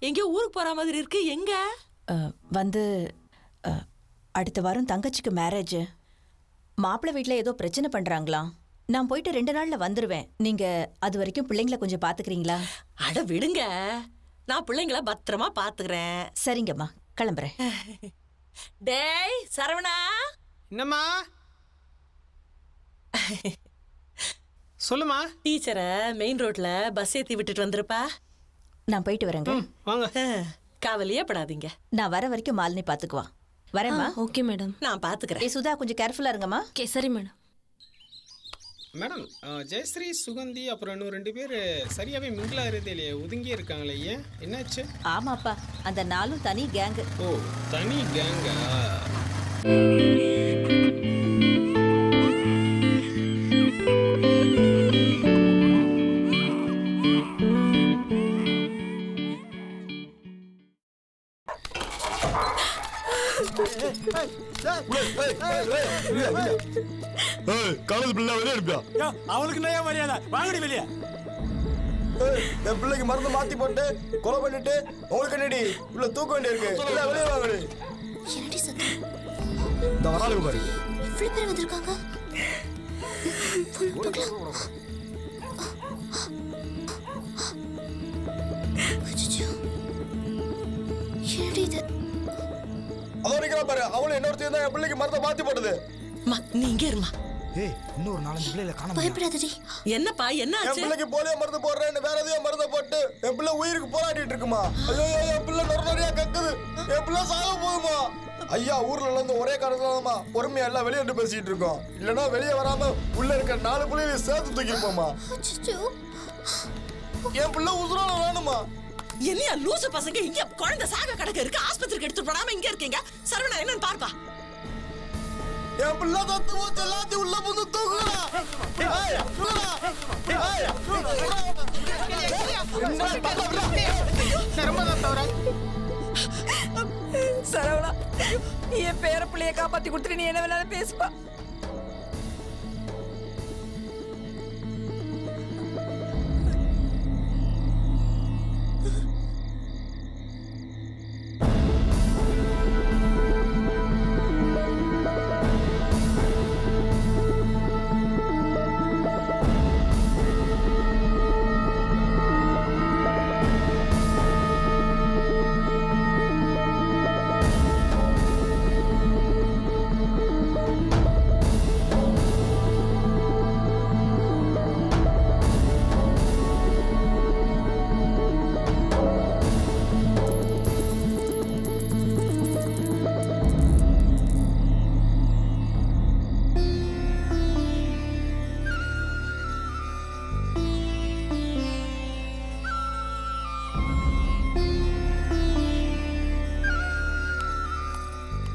எங்கேயோ ஊருக்கு போற மாதிரி இருக்கு? எங்க? வந்து அடுத்த வாரம் தங்கச்சிக்கு மேரேஜ். மாப்பிள்ளை வீட்டில் ஏதோ பிரச்சனை பண்றாங்களாம். நான் போயிட்டு 2 நாள்ல வந்துருவேன். நீங்க அது வரைக்கும் பிள்ளைங்களை கொஞ்சம் பாத்துக்கிறீங்களா? அட விடுங்க, நான் பிள்ளைங்கள பத்திரமா பாத்துக்கிறேன். சரிங்கம்மா, கிளம்புறேன். டேய் சரவணா. என்னம்மா? சொல்லுமா. டீச்சரை மெயின் ரோட்ல பஸ் ஏத்தி விட்டுட்டு வந்துருப்பா. நான் போயிட்டு வரேங்க. வாங்க. காவலியே படாதீங்க. நான் வர வரைக்கும் மாலினி பாத்துக்குவா. வரேம்மா. Okay madam. நான் பாத்துக்கிறேன். சுதா கொஞ்சம் கேர்ஃபுல்லா இருங்கம்மா. ஓகே சரி மேடம். மேடம், ஜெயஸ்ரீ சுகந்தி அப்புறம் இன்னும் 2 பேர் சரியாவே மிங்கில் ஆகிறதே இல்லையே, ஒதுங்கியே இருக்காங்களே, ஏன் என்னாச்சு? ஆமாப்பா, அந்த 4 தனி கேங்கு. ஓ, தனி கேங்கா? காலேஜ் பிள்ளை வெளியே அனுப்பியா? அவளுக்கு நயா மரியாதை, வாங்கடி வெளியே. என் பிள்ளைக்கு மருந்து மாத்தி போட்டு கொலை பண்ணிட்டு உங்களுக்கு என்னடி உள்ள தூக்க வேண்டி இருக்கு. வெளியே வாங்கடி. என்னடி சத்தம்? இந்த வராளுக்கு பாரு. எவ்வளவு பேர் வந்திருக்காங்க? என்னடி இது? அதோ நிக்கிறா பாரு, அவளும் இன்னொருத்தையும் தான் என் பிள்ளைக்கு மருந்தை மாத்தி போட்டது. நீ இங்க இருமா. ஏய், இன்னொரு 4-5 பிள்ளைகளை காணோம். பயப்படாதடி. என்னப்பா என்னாச்சு? என் பிள்ளைக்கு போலியோ மருந்து போடுறேன்னு வேற எதையோ மருந்தை போட்டு என் பிள்ளை உயிருக்கு போராடிட்டு இருக்குமா. ஐயோ, என் பிள்ளை நிறைய கக்குது. என் பிள்ளை சாக போகுமா. ஐயா, ஊர்ல இருந்து ஒரே காரணமா பொறுமையா எல்லாம் வெளியே வந்து பேசிட்டு இருக்கோம். இல்லன்னா வெளியே வராம உள்ள இருக்க 4 பிள்ளைகளை சேர்த்து தூக்கிருப்போமா. என் பிள்ளை உசுரோட வேணுமா. என்னையா லூசு பசங்க, இங்க குழந்தை சாக கிடக்க இருக்கு, ஆஸ்பத்திரிக்கு எடுத்து போடாம இங்க இருக்கீங்க. சரவணா என்னன்னு பாருப்பா. என் பிள்ளை தத்து ஊத்து எல்லாத்தையும் உள்ள புந்து தூக்குறா. சரவணா, என் பேர பிள்ளைய காப்பாத்தி கொடுத்துட்டு நீ என்ன வேணாலும் பேசுப்பா.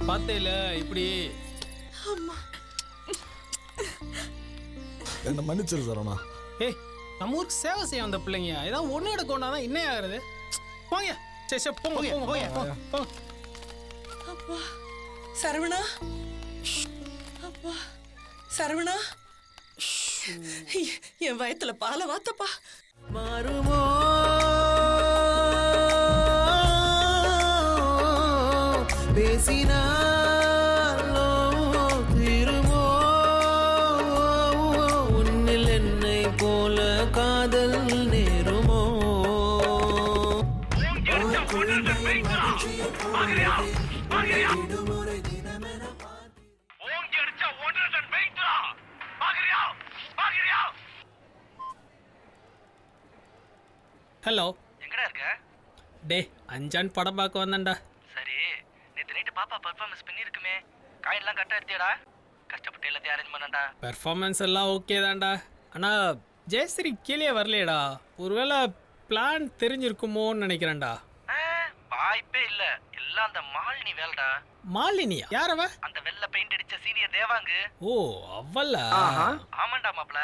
பார்த்தேல இப்படி. என்ன மன்னிச்சிரு சரவணா. ஏய், நம்ம ஊருக்கு சேவை செய்ய வந்த பிள்ளைங்க ஏதாவது ஒன்று எடுக்க ஒன்றாதான் என்ன ஆகுறது? போங்க. சரி சரி, போங்க போங்க போங்க போங்க. அப்பா சரவணா, அப்பா சரவணா, என் வயத்துல பாலை வாத்தப்பா. மாறுமோ பேசினாலோ திருமோ உன்னில் என்னை போல காதல் நேருமோ ஹலோ, எங்கடா இருக்க? டே அஞ்சான் படம் பார்க்க வந்தேன்டா. சரி, நேற்று நைட்டு பாப்பா பர்ஃபார்மன்ஸ் பண்ணியிருக்குமே, காயின்லாம் கரெக்டாக எடுத்தியாடா? கஷ்டப்பட்டு எல்லாத்தையும் அரேஞ்ச் பண்ணாண்டா. பெர்ஃபார்மன்ஸ் எல்லாம் ஓகே தான்டா. ஆனால் ஜெயஸ்ரீ கீழே வரலையேடா. ஒருவேளை பிளான் தெரிஞ்சிருக்குமோன்னு நினைக்கிறேன்டா. வாய்ப்பே இல்லை, எல்லாம் அந்த மாலினி வேலைடா. மாலினியா? யார் அவ? அந்த வெள்ளை பெயிண்ட் அடிச்ச சீனியர் தேவாங்கு. ஓ அவள? ஆமாண்டா மாப்ள,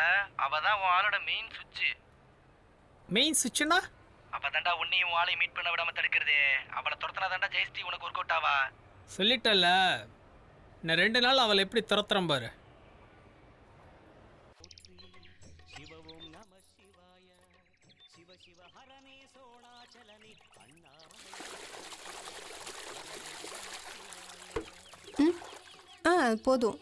அவ தான் உன் ஆளோட மெயின் சுவிட்ச். மெயின் சுவிட்ச்னா? அப்பதான்டா உன்னையும் ஆளையும் மீட் பண்ண விடாம தடுக்கிறதே. அவளை துரத்துனாதான்டா ஜெயஸ்ரீ உனக்கு ஒர்க் அவுட் ஆவா. சொல்லிட்டல, நான் 2 நாள் அவளை எப்படி துரத்துறேன் பாரு. போதும்.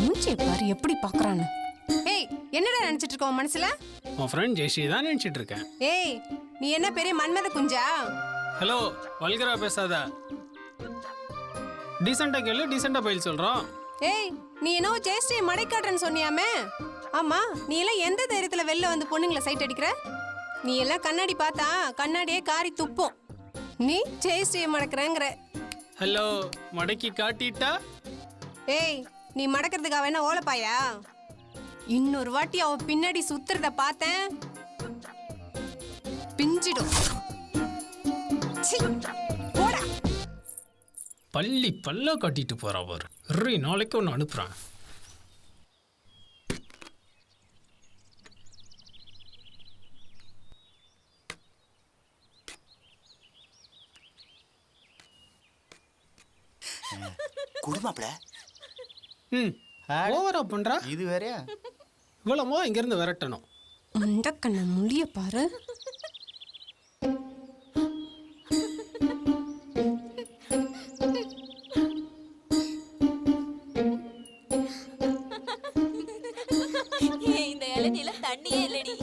மூஞ்சியை பாரு எப்படி பாக்குறான்னு. ஏய், என்னடா நினைச்சிட்டு இருக்க உன் மனசுல? உன் ஃப்ரெண்ட் ஜெயஸ்ரீ தான் நினைச்சிட்டு இருக்கேன். ஏய், நீ என்ன பெரிய மன்மத குஞ்சா? ஹலோ, வல்கரா பேசாத. டீசெண்டா கேளு, டீசெண்டா பதில் சொல்றோம். ஏய், நீ என்னோ ஜெயஸ்ரீ மடை காட்டுறன்னு சொன்னியாமே? ஆமா, நீ எல்லாம் எந்த தைரியத்துல வெளில வந்து பொண்ணுங்களை சைட் அடிக்கிற? நீ எல்லாம் கண்ணாடி பார்த்தா கண்ணாடியே காரி துப்போம். நீ ஜெயஸ்ரீயை மடக்கிறேங்கிற. ஹலோ, மடக்கி காட்டிட்டா? ஏய், நீ மடக்கிறதுக்கு அவ என்ன ஓலப்பாயா? இன்னொரு வாட்டி அவன் பின்னாடி சுத்துறத பார்த்தேன், பிஞ்சிடும். போடா. பள்ளி பல்ல காட்டிட்டு போறா பாரு. நாளைக்கு ஒன்று அனுப்புறேன். குடுமாப்ல ஓவரா பண்றா. இது வேறயா? இவ்வளமோ இங்கிருந்து விரட்டணும். மண்டக்கண்ண முடிய பாரு. இந்த இளநில தண்ணியே இல்லடி.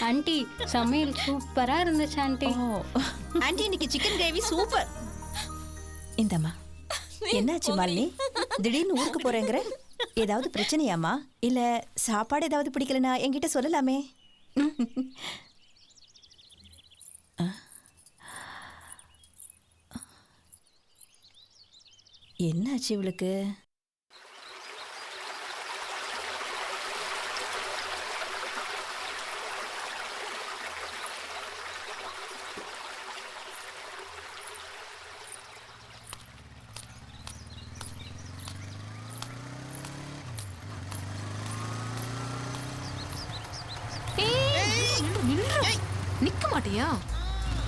ஆண்டி, சமையல் சூப்பரா இருந்துச்சு ஆண்டி. ஆண்டி, இன்னைக்கு சிக்கன் கிரேவி சூப்பர். இந்தம்மா. என்னாச்சு மாலினி, திடீர்னு ஊருக்கு போறேங்கிற? ஏதாவது பிரச்சனையாமா? இல்ல சாப்பாடு ஏதாவது பிடிக்கலனா என்கிட்ட சொல்லலாமே. என்னாச்சு இவளுக்கு? நிக்க மாட்டியா?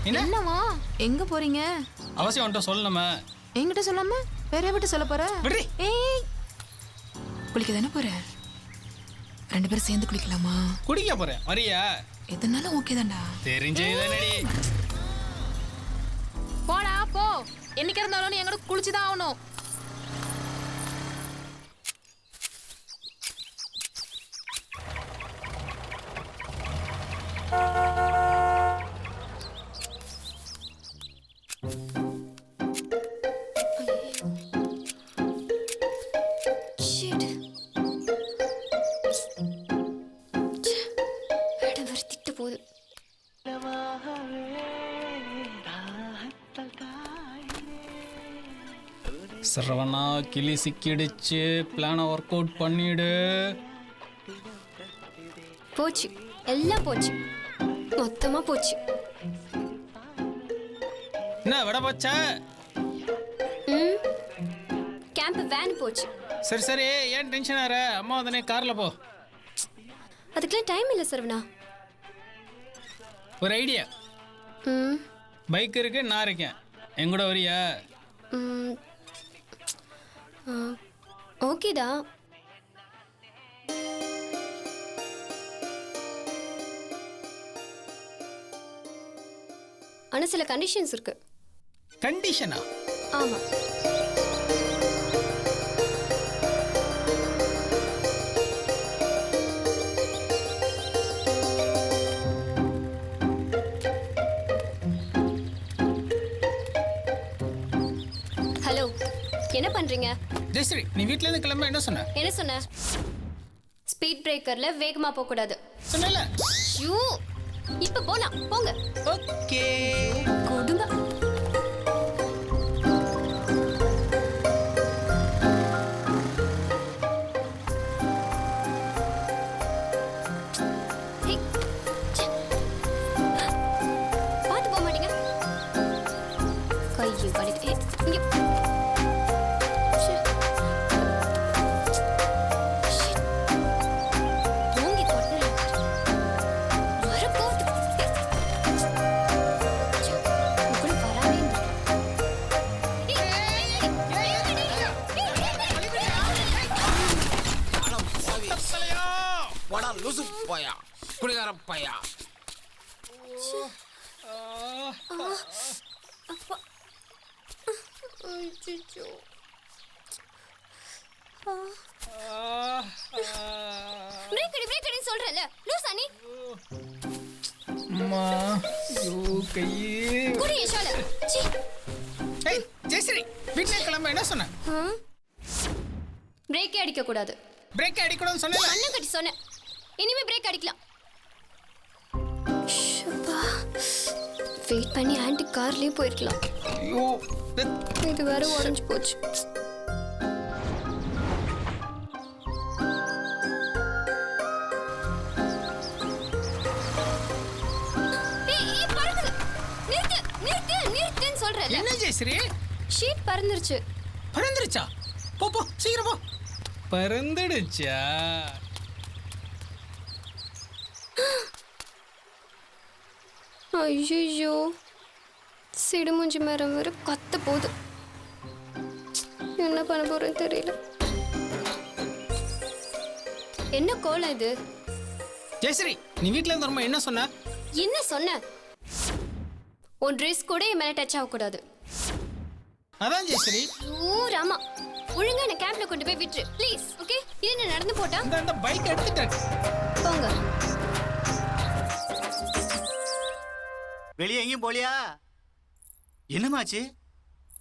என்னவா? எங்க போறீங்க? அவசியம் வந்துட்டு சொல்லணுமே. என்கிட்ட சொல்லாம வேற விட்டு சொல்ல போற? ஏய், குளிக்க தானே போற? 2 பேரும் சேர்ந்து குளிக்கலாமா? குடிக்க போறேன், வரியா? எதனாலும் ஓகே தான்டா. தெரிஞ்சேதானடி. போடா போ. என்னைக்கு இருந்தாலும் நீ எங்கட குளிச்சுதான் ஆகணும். சரவணா கிளி சிக்கிடுச்சு, பிளானை ஒர்க் அவுட் பண்ணிடு. போச்சு, எல்லாம் போச்சு, மொத்தமா போச்சு. என்ன விட போச்சா? கேம்ப் வேன் போச்சு. சரி சரி, ஏன் டென்ஷன் ஆற? அம்மா வந்தனே கார்ல போ. அதுக்கெல்லாம் டைம் இல்லை சரவணா. ஒரு ஐடியா. பைக் இருக்கு, நான் இருக்கேன், என் கூட வரியா? ஓகேடா. ஆனா சில கண்டிஷன்ஸ் இருக்கு. கண்டிஷனா? ஆமா. ஹலோ, என்ன பண்றீங்க? ஜெயஸ்ரீ, நீ வீட்ல இருந்து கிளம்ப என்ன சொன்ன? என்ன சொன்ன? ஸ்பீட் பிரேக்கர்ல வேகமா போக கூடாது சொன்னல. யூ இப்ப போலாம், போங்க. ஓகே. கொடுங்க. பாத்து போக மாட்டீங்க? கையை வலிக்கு. இங்க லூசு பையா, குடிகார பையா. பிரேக் அடி சொல்றல, லூசா நீ? அம்மா, யோ கையே. குடி யஷால. சீ. ஏய் ஜெயஸ்ரீ, வீட்ல கிளம்ப என்ன சொன்ன? பிரேக் அடிக்க கூடாது. பிரேக் அடிக்க கூடாதுன்னு சொன்னல. கண்ணு கட்டி சொன்னேன். இனிமே பிரேக் அடிக்கலாம். வெயிட் பண்ணி ஆன்டி கார்லயே போயிருக்கலாம். ஐயோ, இது வேற உடைஞ்சு போச்சு. நிறுத்துன்னு சொல்றேன். என்ன ஜெயஸ்ரீ? ஷீட் பறந்துருச்சு. பறந்துருச்சா? போ போ, சீக்கிரம் போ. பறந்துடுச்சா? ஐயோ, சிடுமூஞ்சி மரம் வேற கத்த போகுது. என்ன பண்ண போறேன்னு தெரியல. என்ன கோலம் இது? ஜெயஸ்ரீ, நீ வீட்ல இருந்து வரும்போது என்ன சொன்ன? என்ன சொன்ன? உன் ட்ரெஸ் கூட என் மேல டச் ஆகக்கூடாது. அதான் ஜெயஸ்ரீ. ஓ ராமா, ஒழுங்கா என்ன கேம்ப்ல கொண்டு போய் விட்டுரு ப்ளீஸ். ஓகே, இது என்ன நடந்து போட்டா? அந்த பைக் எடுத்துட்டேன். போங்க. வெளியே எங்கேயும் போலியா? என்னமாச்சு?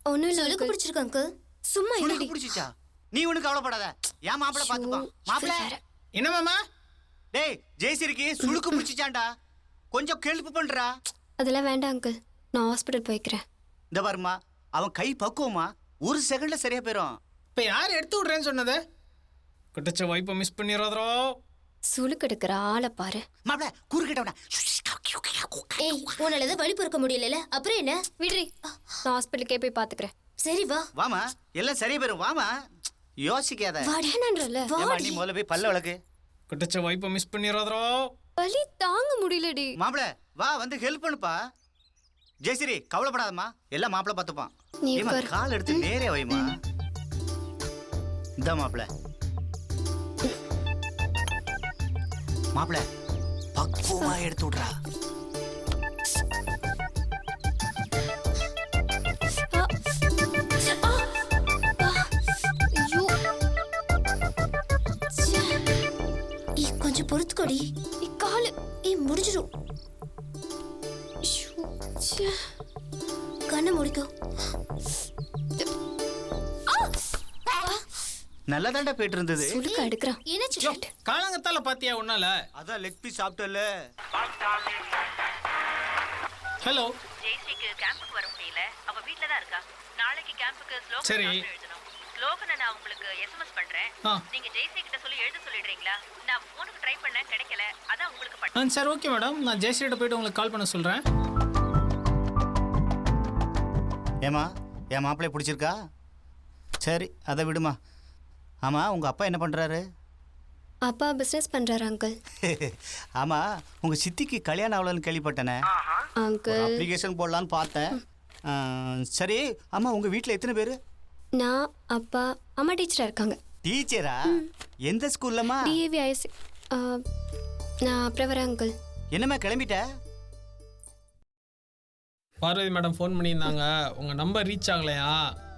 ஒன்னும் இல்ல. சொல்லுக்கு பிடிச்சிருக்கு அங்கிள். சும்மா உனக்கு பிடிச்சிச்சா? நீ ஒண்ணு கவலைப்படாத, என் மாப்பிள பாத்துப்பான். மாப்பிள என்ன மாமா? டேய், ஜெயஸ்ரீக்கு சுளுக்கு பிடிச்சிச்சாண்டா, கொஞ்சம் ஹெல்ப் பண்றா. அதெல்லாம் வேண்டாம் அங்கிள், நான் ஹாஸ்பிடல் போய்க்கிறேன். இந்த பாருமா, அவன் கை பக்குவமா, ஒரு செகண்ட்ல சரியா போயிடும். இப்ப யார் எடுத்து விடுறேன்னு சொன்னது? கிட்டச்ச வாய்ப்பை மிஸ் பண்ணிடாதோ. சுளுக்கு எடுக்கிற ஆளை பாரு. மாப்பிள குறுக்கிட்டவனா. ஏய், உன்னால ஏதாவது வழி பொறுக்க முடியல, அப்புறம் என்ன? விடுறி, நான் ஹாஸ்பிடலுக்கே போய் பாத்துக்கிறேன். சரி வா. வாமா, எல்லாம் சரியா போயிடும். வாமா, யோசிக்காத. வாடேன்றல. நீ முதல்ல போய் பல்ல விளக்கு. கிட்டச்ச வாய்ப்பை மிஸ் பண்ணிடாதோ. வலி தாங்க முடியலடி. மாப்பிள வா, வந்து ஹெல்ப் பண்ணுப்பா. ஜெயஸ்ரீ கவலைப்படாதம்மா, எல்லாம் மாப்பிள பாத்துப்பான். நீ கால் எடுத்து நேரே வைமா. இந்த மாப்பிள மாப்பிள பக்குவமா எடுத்து விடுறா. கொஞ்சம் பொறுத்துக்கோடி. காலு முடிஞ்சிடும். கண்ணை முடிக்கோ. நல்லா தாண்டா போயிட்டு இருந்தது. சுளுக்கு எடுக்கிறான். என்ன காலங்கத்தால பாத்தியா உன்னால? அதான் லெக் பீஸ் சாப்பிட்டல. ஹலோ. ஜெயஸ்ரீக்கு கேம்புக்கு வர முடியல, அவ வீட்ல தான் இருக்கா. நாளைக்கு கேம்புக்கு ஸ்லோ சரி, ஸ்லோகனை நான் உங்களுக்கு எஸ்எம்எஸ் பண்றேன். நீங்க ஜெயஸ்ரீ கிட்ட சொல்லி எழுத சொல்லிடுறீங்களா? நான் போனுக்கு ட்ரை பண்ணேன், கிடைக்கல. அதான் உங்களுக்கு பண்ணேன். சரி ஓகே மேடம், நான் ஜெயஸ்ரீட்ட போயிட்டு உங்களுக்கு கால் பண்ண சொல்கிறேன். ஏமா என் மாப்பிள்ளைய பிடிச்சிருக்கா? சரி அதை விடுமா. ஆமாம் உங்கள் அப்பா என்ன பண்ணுறாரு? அப்பா பிஸ்னஸ் பண்ணுறாரு அங்கிள். ஆமாம் உங்கள் சித்திக்கு கல்யாணம் ஆகலன்னு கேள்விப்பட்டேனே. அங்கிள் அப்ளிகேஷன் போடலான்னு பார்த்தேன். சரி ஆமாம் உங்கள் வீட்டில் எத்தனை பேர்? நான் அப்பா அம்மா டீச்சராக இருக்காங்க. டீச்சரா? எந்த ஸ்கூல்லம்மா? டிஏவிஐஎஸ். நான் அப்புறம் வரேன் அங்கிள். என்னம்மா கிளம்பிட்ட? பார்வதி மேடம் ஃபோன் பண்ணியிருந்தாங்க, உங்கள் நம்பர் ரீச் ஆகலையா,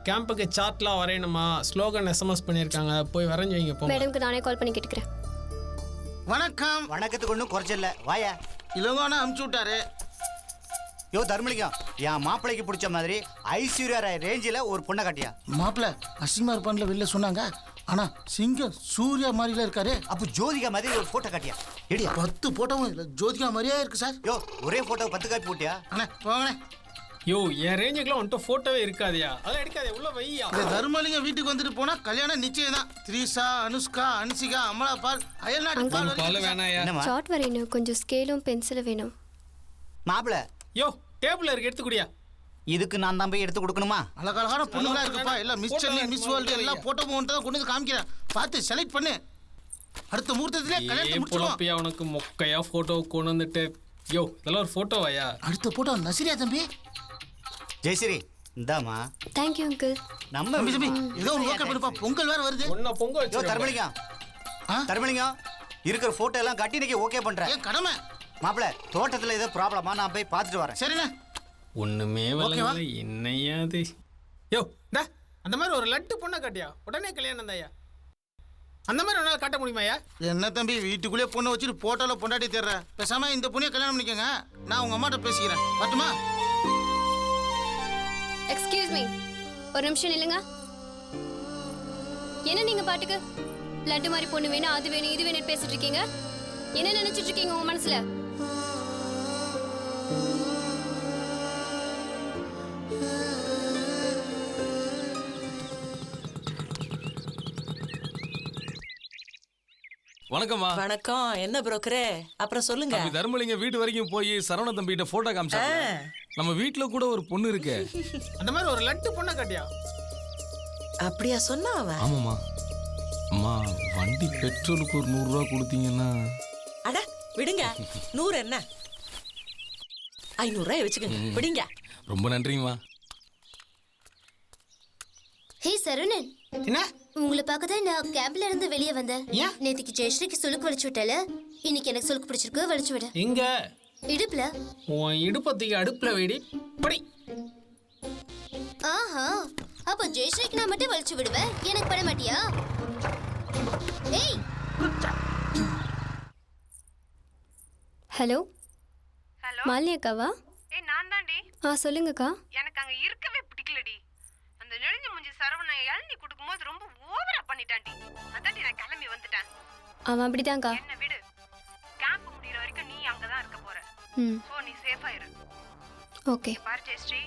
கேம்புக்கு சார்ட்லாம் வரையணுமா, ஸ்லோகன் எஸ்எம்எஸ் பண்ணியிருக்காங்க, போய் வரைஞ்சி வைங்க போங்க. மேடம்க்கு நானே கால் பண்ணி கேட்டுக்கிறேன். வணக்கம். வணக்கத்துக்கு ஒன்றும் குறைச்சில்ல, வாயா. இளங்கோனா அமுச்சு விட்டாரு. யோ தர்மலிங்கம், என் மாப்பிள்ளைக்கு பிடிச்ச மாதிரி ஐஸ்வர்யா ராய் ரேஞ்சில் ஒரு பொண்ணை காட்டியா? மாப்பிள்ள அசிங்கமா இருப்பான்ல வெளில சொன்னாங்க. ஆனா சிங்கம் சூர்யா மாதிரில இருக்காரு. அப்போ ஜோதிகா மாதிரி ஒரு போட்டோ காட்டியா? எடியா 10 போட்டோவும் இல்லை, ஜோதிகா மாதிரியே இருக்கு சார். யோ ஒரே போட்டோ 10 காப்பி போட்டியா? அண்ணா போங்கண்ணே. யோ என் ரேஞ்சுக்குலாம் வந்துட்டு ஃபோட்டோவே இருக்காதியா, அதெல்லாம் எடுக்காதே, உள்ள வையா. இந்த தர்மலிங்கம் வீட்டுக்கு வந்துட்டு போனா கல்யாணம் நிச்சயம் தான். த்ரீஷா, அனுஷ்கா, அன்சிகா, அமலா பால், அயல்நாட்டு பால் வேணாயா. சார்ட் வரையணும், கொஞ்சம் ஸ்கேலும் பென்சிலும் வேணும். மாப்பிள்ள யோ டேபிள் இருக்கு, எடுத்து குடியா. இதுக்கு நான் தான் போய் எடுத்து கொடுக்கணுமா? அழகழகான பொண்ணுங்களா இருக்குப்பா. எல்லாம் மிஸ் சென்னை, மிஸ் வேர்ல்டு எல்லா போட்டோ தான் கொண்டு வந்து காமிக்கிறேன். பார்த்து செலக்ட் பண்ணு. அடுத்த முகூர்த்தத்திலே கல்யாணத்தை முடிச்சிடுவோம். உனக்கு மொக்கையா போட்டோ கொண்டு வந்துட்டு. யோ இதெல்லாம் ஒரு போட்டோவாயா? அடுத்த போட்டோ நசிரியா தம்பி. ஜெயஸ்ரீ இந்தாமா. Thank you uncle. நம்ம தம்பி ஏதோ ஒரு ஓகே பண்ணுப்பா, பொங்கல் வேற வருது. ஒண்ணா பொங்கல் யோ தர்மலிங்கம், தர்மலிங்கம் இருக்கிற போட்டோ எல்லாம் கட்டி இன்னைக்கு ஓகே பண்றேன். ஏன் கடமை. மாப்பிள்ள தோட்டத்தில் ஏதோ ப்ராப்ளமா, நான் போய் பார்த்துட்டு வரேன். சரிண்ணே. ஒண்ணுமே வரல, என்னையாது. யோ டா அந்த மாதிரி ஒரு லட்டு பொண்ணை காட்டியா, உடனே கல்யாணம் தாயா. அந்த மாதிரி ஒரு நாள் காட்ட முடியுமாயா? என்ன தம்பி வீட்டுக்குள்ளே பொண்ணை வச்சுட்டு போட்டோல பொண்டாட்டி தேடுற. பேசாம இந்த பொண்ணைய கல்யாணம் பண்ணிக்கங்க. நான் உங்க அம்மாட்ட பேசிக்கிறேன். வரட்டுமா? எக்ஸ்கியூஸ் மீ, ஒரு நிமிஷம் நில்லுங்க. என்ன நீங்க பாட்டுக்கு லட்டு மாதிரி பொண்ணு வேணும், அது வேணும், இது வேணும் பேசிட்டு இருக்கீங்க? என்ன நினைச்சிட்டு இருக்கீங்க உங்க மனசுல? வணக்கம்மா. வணக்கம். என்ன புரோக்கரே? அப்புறம் சொல்லுங்க. தர்மலிங்க வீட்டு வரைக்கும் போய் சரவண தம்பிகிட்ட போட்டோ காமிச்சாங்க. நம்ம வீட்டுல கூட ஒரு பொண்ணு இருக்கு. அந்த மாதிரி ஒரு லட்டு பொண்ணை காட்டியா? அப்படியா சொன்னா அவன்? ஆமாம்மா. அம்மா வண்டி பெட்ரோலுக்கு ஒரு 100 ரூபா கொடுத்தீங்கன்னா. அட விடுங்க, 100 என்ன 500 ரூபாய் வச்சுக்கோங்க, விடுங்க. ரொம்ப நன்றிங்கம்மா. ஹே சரவணன், என்ன உங்களை பார்க்க தான் நான் கேம்ப்ல இருந்து வெளியே வந்தேன். நேத்துக்கு ஜெயஸ்ரீக்கு சுளுக்கு வலிச்சு விட்டால, இன்னைக்கு எனக்கு சுளுக்கு பிடிச்சிருக்கு, வலிச்சு விட. எங்க? இடுப்புல. உன் இடுப்பத்துக்கு அடுப்புல வைடி படி. ஆஹா, அப்போ ஜெயஸ்ரீக்கு நான் மட்டும் வலிச்சு விடுவேன், எனக்கு பண்ண மாட்டியா? ஏய் ஹலோ ஹலோ மாலினி அக்காவா? ஏய் நான் தான்டி. சொல்லுங்கக்கா. எனக்கு அங்க இருக்கவே பிடிக்கலடி. அந்த நெளிஞ்ச மூஞ்சி சரவணன் இளநீ குடுக்கும்போது ரொம்ப ஓவரா பண்ணிட்டான்டி. அதான்டி நான் கிளம்பி வந்துட்டேன். அவன் அப்படிதான்க்கா. என்ன விடு, கேம்ப் முடியற வரைக்கும் நீ அங்கதான் இருக்க போற. சோ நீ சேஃபா இரு. ஓகே. பாரு ஜெயஸ்ரீ,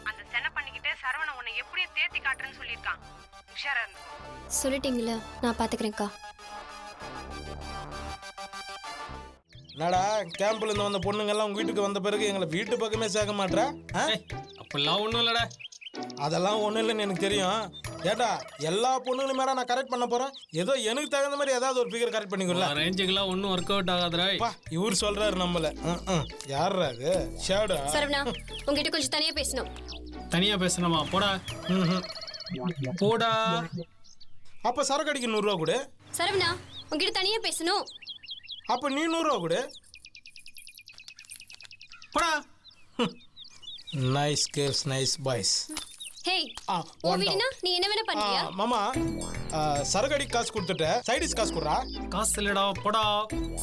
அந்த சென பண்ணிக்கிட்டு சரவணன் உன்னை எப்படியும் தேத்தி காட்டுறேன்னு சொல்லியிருக்கான். உஷாரா இருந்து. சொல்லிட்டீங்களா? நான் பாத்துக்கிறேன்க்கா. என்னடா கேம்ப்ல இருந்து வந்த பொண்ணுங்கெல்லாம் உங்க வீட்டுக்கு வந்த பிறகு எங்களை வீட்டு பக்கமே சேர்க்க மாட்டா? அப்பெல்லாம் ஒன்றும் இல்லடா. அதெல்லாம் ஒன்றும் இல்லைன்னு எனக்கு தெரியும். ஏட்டா எல்லா பொண்ணுங்களும் மேடம் நான் கரெக்ட் பண்ண போறேன். ஏதோ எனக்கு தகுந்த மாதிரி ஏதாவது ஒரு ஃபிகர் கரெக்ட் பண்ணிக்கலாம். ரேஞ்சுக்கெல்லாம் ஒன்றும் ஒர்க் அவுட் ஆகாதடா. இவர் சொல்றாரு நம்மள. யாரா அது? ஷேடா. சரவணா, உங்ககிட்ட கொஞ்சம் தனியா பேசணும். தனியா பேசணுமா? போடா. போடா. அப்ப சரக்கு அடிக்க 100 ரூபா கொடு. சரவணா, உங்ககிட்ட தனியா பேசணும். அப்ப நீ 100 ரூபா கொடு. போடா. Nice girls, nice boys. Hey, ஓவினா நீ என்ன வேணா பண்றியா? மாமா, சரக்கு அடிக்க காசு கொடுத்துட்ட, சைடிஸ் காசு குடுறா. காசு இல்லடா, போடா.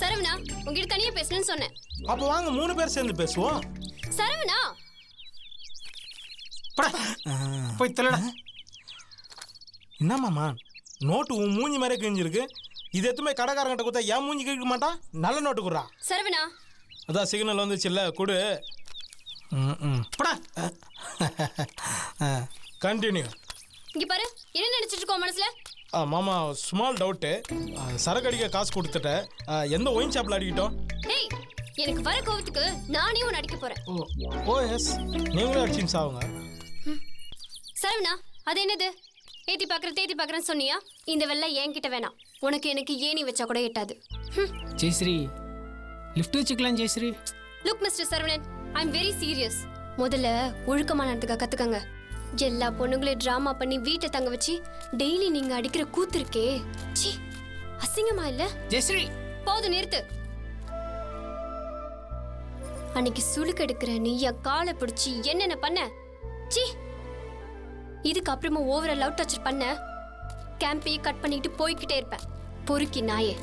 சரவணா, உங்ககிட்ட தனியா பேசணும்னு சொன்னேன். அப்ப வாங்க 3 பேர் சேர்ந்து பேசுவோம். சரவணா, போடா. போய் தள்ளடா. என்ன மாமா, நோட்டு உன் மூஞ்சி மாதிரி கிழிஞ்சிருக்கு. இது எத்துமே கடைக்காரங்கிட்ட கொடுத்தா ஏன் மூஞ்சி கிழிக்க மாட்டான்? நல்ல நோட்டு குடுறா. சரவணா, அதான் சிக்னல் வந்துச்சுல்ல, கொடு. கண்டினியூ. இங்க பாரு, என்ன நினைச்சிட்டு இருக்கோம் மனசுல? மாமா ஸ்மால் டவுட்டு. சரக்கு அடிக்க காசு கொடுத்துட்டேன். எந்த ஒயின் ஷாப்ல அடிக்கிட்டோம்? ஏய், எனக்கு வர கோவத்துக்கு நானே உன்னை அடிக்க போறேன். ஓ எஸ், நீங்களும் அடிச்சின்னு சாவுங்க. சரவணா, அது என்னது? ஏத்தி பாக்குறேன்னு சொன்னியா? இந்த வெள்ளை என்கிட்ட வேணாம். உனக்கு எனக்கு ஏணி வச்சா கூட எட்டாது. ஜெயஸ்ரீ, லிஃப்ட் வச்சுக்கலாம் Jayashree. Look mister Saravanan, I am very serious. முதல்ல ஒழுக்கமான நடந்துக்க கத்துக்கங்க. எல்லா பொண்ணுங்களையும் டிராமா பண்ணி வீட்டை தங்க வச்சு டெய்லி நீங்க அடிக்கிற கூத்து இருக்கே, சீ, அசிங்கமா இல்ல? ஜெயஸ்ரீ, போதும், நிறுத்து. அன்னைக்கு சுளுக்கு எடுக்கிற நீ காலை பிடிச்சி என்னென்ன பண்ண? சீ, இதுக்கு அப்புறமா ஓவரா லவ் டச்சர் பண்ண கேம்பையே கட் பண்ணிட்டு போய்கிட்டே இருப்பேன். பொறுக்கி நாயே.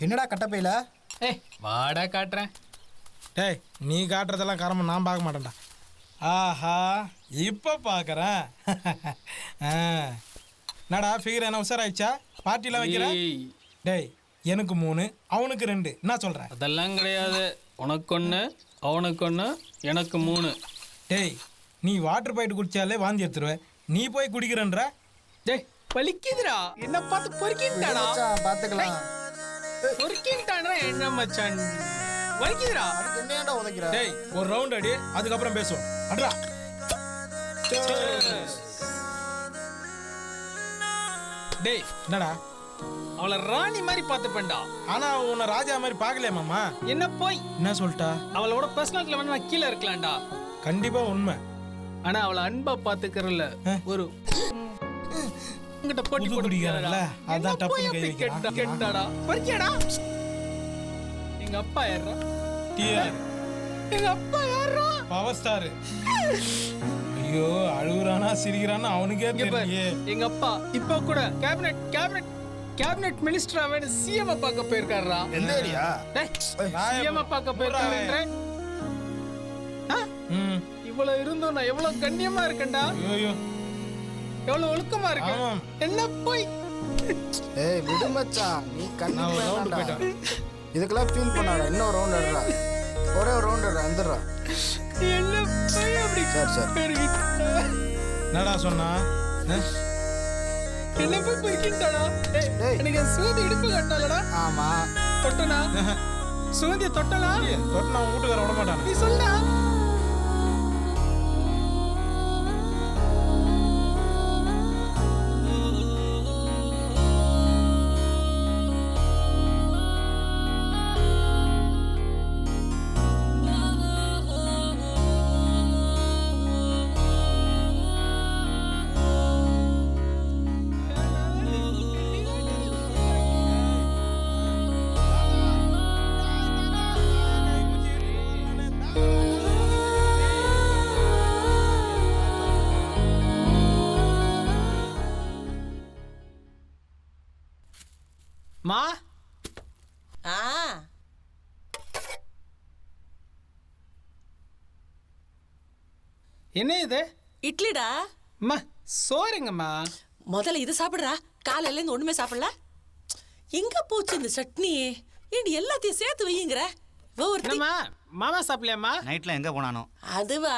என்னடா கட்டப்பையில? ஏய், வாடா காட்டுறேன். டேய், நீ காட்டுறதெல்லாம் காரணம் நான் பார்க்க மாட்டேன்டா. ஆஹா, இப்போ பார்க்குறேன். என்னடா ஃபிகர் என்ன உஷாராயிடுச்சா? பார்ட்டிலாம் வைக்கிறேன். டேய், எனக்கு 3, அவனுக்கு 2. என்ன சொல்கிறேன்? அதெல்லாம் கிடையாது. உனக்கு 1, அவனுக்கு 1, எனக்கு 3. டேய், நீ வாட்டர் பாயிட்டு குடிச்சாலே வாந்தி எடுத்துருவேன். நீ போய் குடிக்கிறன்ற? டேய், பலிக்குதுடா. என்ன பார்த்து பொறுக்கிட்டானா? பார்த்துக்கலாம். பொறுக்கிட்டானா என்ன மச்சான்? வலிக்குதுடா. அதுக்கு என்னடா உதைக்கிற? டேய், ஒரு ரவுண்ட் அடி, அதுக்கப்புறம் பேசுவோம். அட்ரா. டேய், என்னடா? அவளை ராணி மாதிரி பார்த்துப்பேன்டா. ஆனா உன்னை ராஜா மாதிரி பார்க்கலையா மாமா? என்ன போய் என்ன சொல்லிட்டா? அவளோட பர்சனாலிட்டில வேணா நான் கீழே இருக்கலாம்டா. கண்டிப்பா உண்மை. ஆனா அவளை அன்பா பாத்துக்கறல ஒரு உங்ககிட்ட போட்டி குடிக்கறல, அதான் டப்புன்னு கை வைக்கிறான். கேட்டாடா பறிக்கடா. எங்க அப்பா யாரா? டிஆர். எங்க அப்பா யாரா? Power star. ஐயோ, அழுகுறானா சிரிக்கிறானா அவனுக்கே தெரியலையே. எங்க அப்பா இப்ப கூட கேபினட் மினிஸ்டர் அவன் சிஎம் பார்க்க போயிருக்காரா? எந்த ஏரியா? சிஎம் பார்க்க போயிருக்காரு. இவ்வளவு இருந்தோம் நான் எவ்வளவு கண்ணியமா இருக்கேன்டா. ஐயோ, எவ்வளவு ஒழுக்கமா இருக்கேன். என்ன போய்? ஏய் விடு மச்சான், நீ கண்ணாடி ரவுண்ட் போய்டா. இதுக்கெல்லாம் ஃபீல் பண்ணாத. இன்னொரு ரவுண்ட் ஆடுறா. ஒரே ஒரு ரவுண்ட் ஆடுறா, வந்துடுறா. என்ன போய் அப்படி? சரி. என்னடா சொன்னா? என்ன போய் பொறுக்கிட்டானா? எனக்கு சுகந்தி இடுப்பு கட்டாலடா. ஆமா. தொட்டனா? சுகந்தி தொட்டனா? தொட்டனா வீட்டுக்கார விட மாட்டான். நீ சொல்லுடா. மா, என்ன இது? இட்லிடா. அம்மா, சோறுங்கம்மா. முதல்ல இது சாப்பிடுறா. காலையில இருந்து ஒண்ணுமே சாப்பிடல. எங்க போச்சு இந்த சட்னி? ஏண்டி எல்லாத்தையும் சேர்த்து வையுங்கிற? மாமா சாப்பிடலையாம்மா? நைட்ல எங்க போனானோ? அதுவா,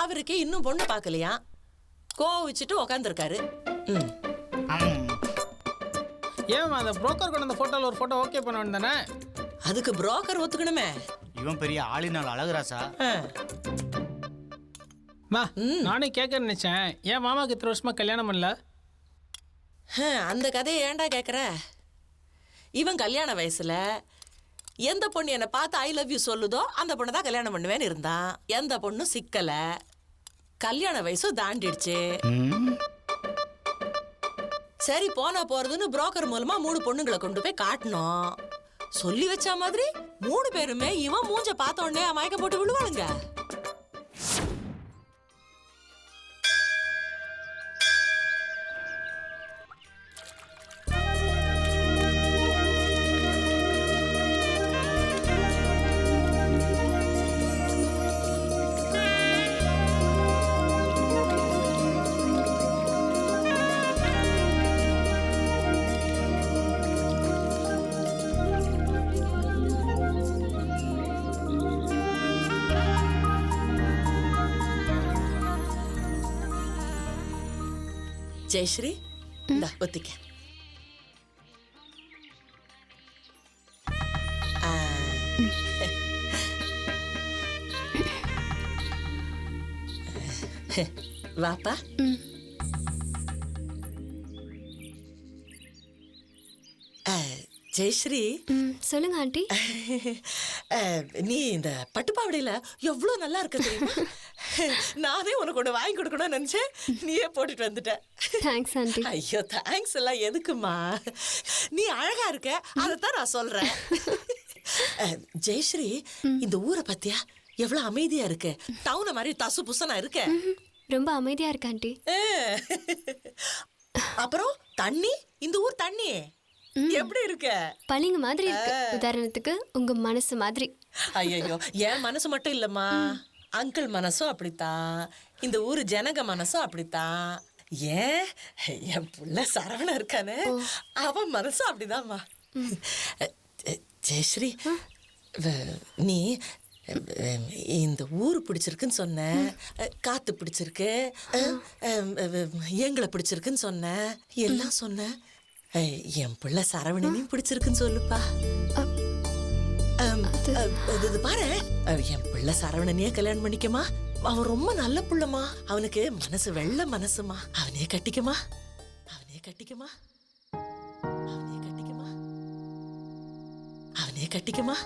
அவருக்கு இன்னும் பொண்ணு பார்க்கலையா, கோவிச்சுட்டு உக்காந்துருக்காரு. ஏமா அந்த புரோக்கர் கொண்டு அந்த போட்டோல ஒரு போட்டோ ஓகே பண்ண வேண்டியதானே? அதுக்கு புரோக்கர் ஒத்துக்கணுமே. இவன் பெரிய ஆளினால் அழகுராசா. நானே கேட்க நினைச்சேன், ஏன் மாமாக்கு இத்தனை வருஷமா கல்யாணம் பண்ணல? அந்த கதையை ஏன்டா கேட்குற? இவன் கல்யாண வயசுல எந்த பொண்ணு என்னை பார்த்து ஐ லவ் யூ சொல்லுதோ அந்த பொண்ணை தான் கல்யாணம் பண்ணுவேன்னு இருந்தான். எந்த பொண்ணும் சிக்கல. கல்யாண வயசு தாண்டிடுச்சு. சரி, போனா போறதுன்னு புரோக்கர் மூலமா 3 பொண்ணுங்களை கொண்டு போய் காட்டணும். சொல்லி வச்ச மாதிரி 3 பேருமே இவன் மூஞ்ச பார்த்த உடனே மயக்கம் போட்டு விழுவாளுங்க. ஜெயஸ்ரீ இந்தா ஒத்திக்க. வாப்பா. ஜெயஸ்ரீ. சொல்லுங்க ஆண்டி. நீ இந்த பட்டுப்பாவடையில எவ்வளவு நல்லா இருக்க தெரியுமா? நானே உனக்கு ஒன்று வாங்கி கொடுக்கணும்னு நினைச்சேன், நீயே போட்டுட்டு வந்துட்ட. Thanks aunty. ஐயோ தேங்க்ஸ் எல்லாம் எதுக்குமா, நீ அழகா இருக்க, அதைத்தான் நான் சொல்றேன். ஜெயஸ்ரீ, இந்த ஊரை பத்தியா எவ்வளவு அமைதியா இருக்கு, டவுன மாதிரி தசு புசனா இருக்க. ரொம்ப அமைதியா இருக்கு ஆண்டி. அப்புறம் தண்ணி, இந்த ஊர் தண்ணி எப்படி இருக்க? பளிங்கு மாதிரி இருக்கு. உதாரணத்துக்கு உங்க மனசு மாதிரி. ஐயோ, என் மனசு மட்டும் இல்லம்மா, அங்கிள் மனசும் அப்படித்தான், இந்த ஊரு ஜனக மனசும் அப்படித்தான். ஏன் என் புள்ள சரவணன் இருக்கானே, அவன் மனசும் அப்படிதான்மா. ஜெயஸ்ரீ, நீ இந்த ஊர் பிடிச்சிருக்குன்னு சொன்ன, காத்து பிடிச்சிருக்கு, எங்களை பிடிச்சிருக்குன்னு சொன்ன, எல்லாம் சொன்ன. என் பிள்ளை சரவணனையும் பிடிச்சிருக்குன்னு சொல்லுப்பா. பாரு, என் பிள்ளை சரவணனையே கல்யாணம் பண்ணிக்கமா, அவன் ரொம்ப நல்ல புள்ளமா, அவனுக்கு மனசு வெள்ள மனசுமா, அவனே கட்டிக்கமா, அவனே கட்டிக்கமா, அவனே கட்டிக்கமா, அவனே கட்டிக்கமா.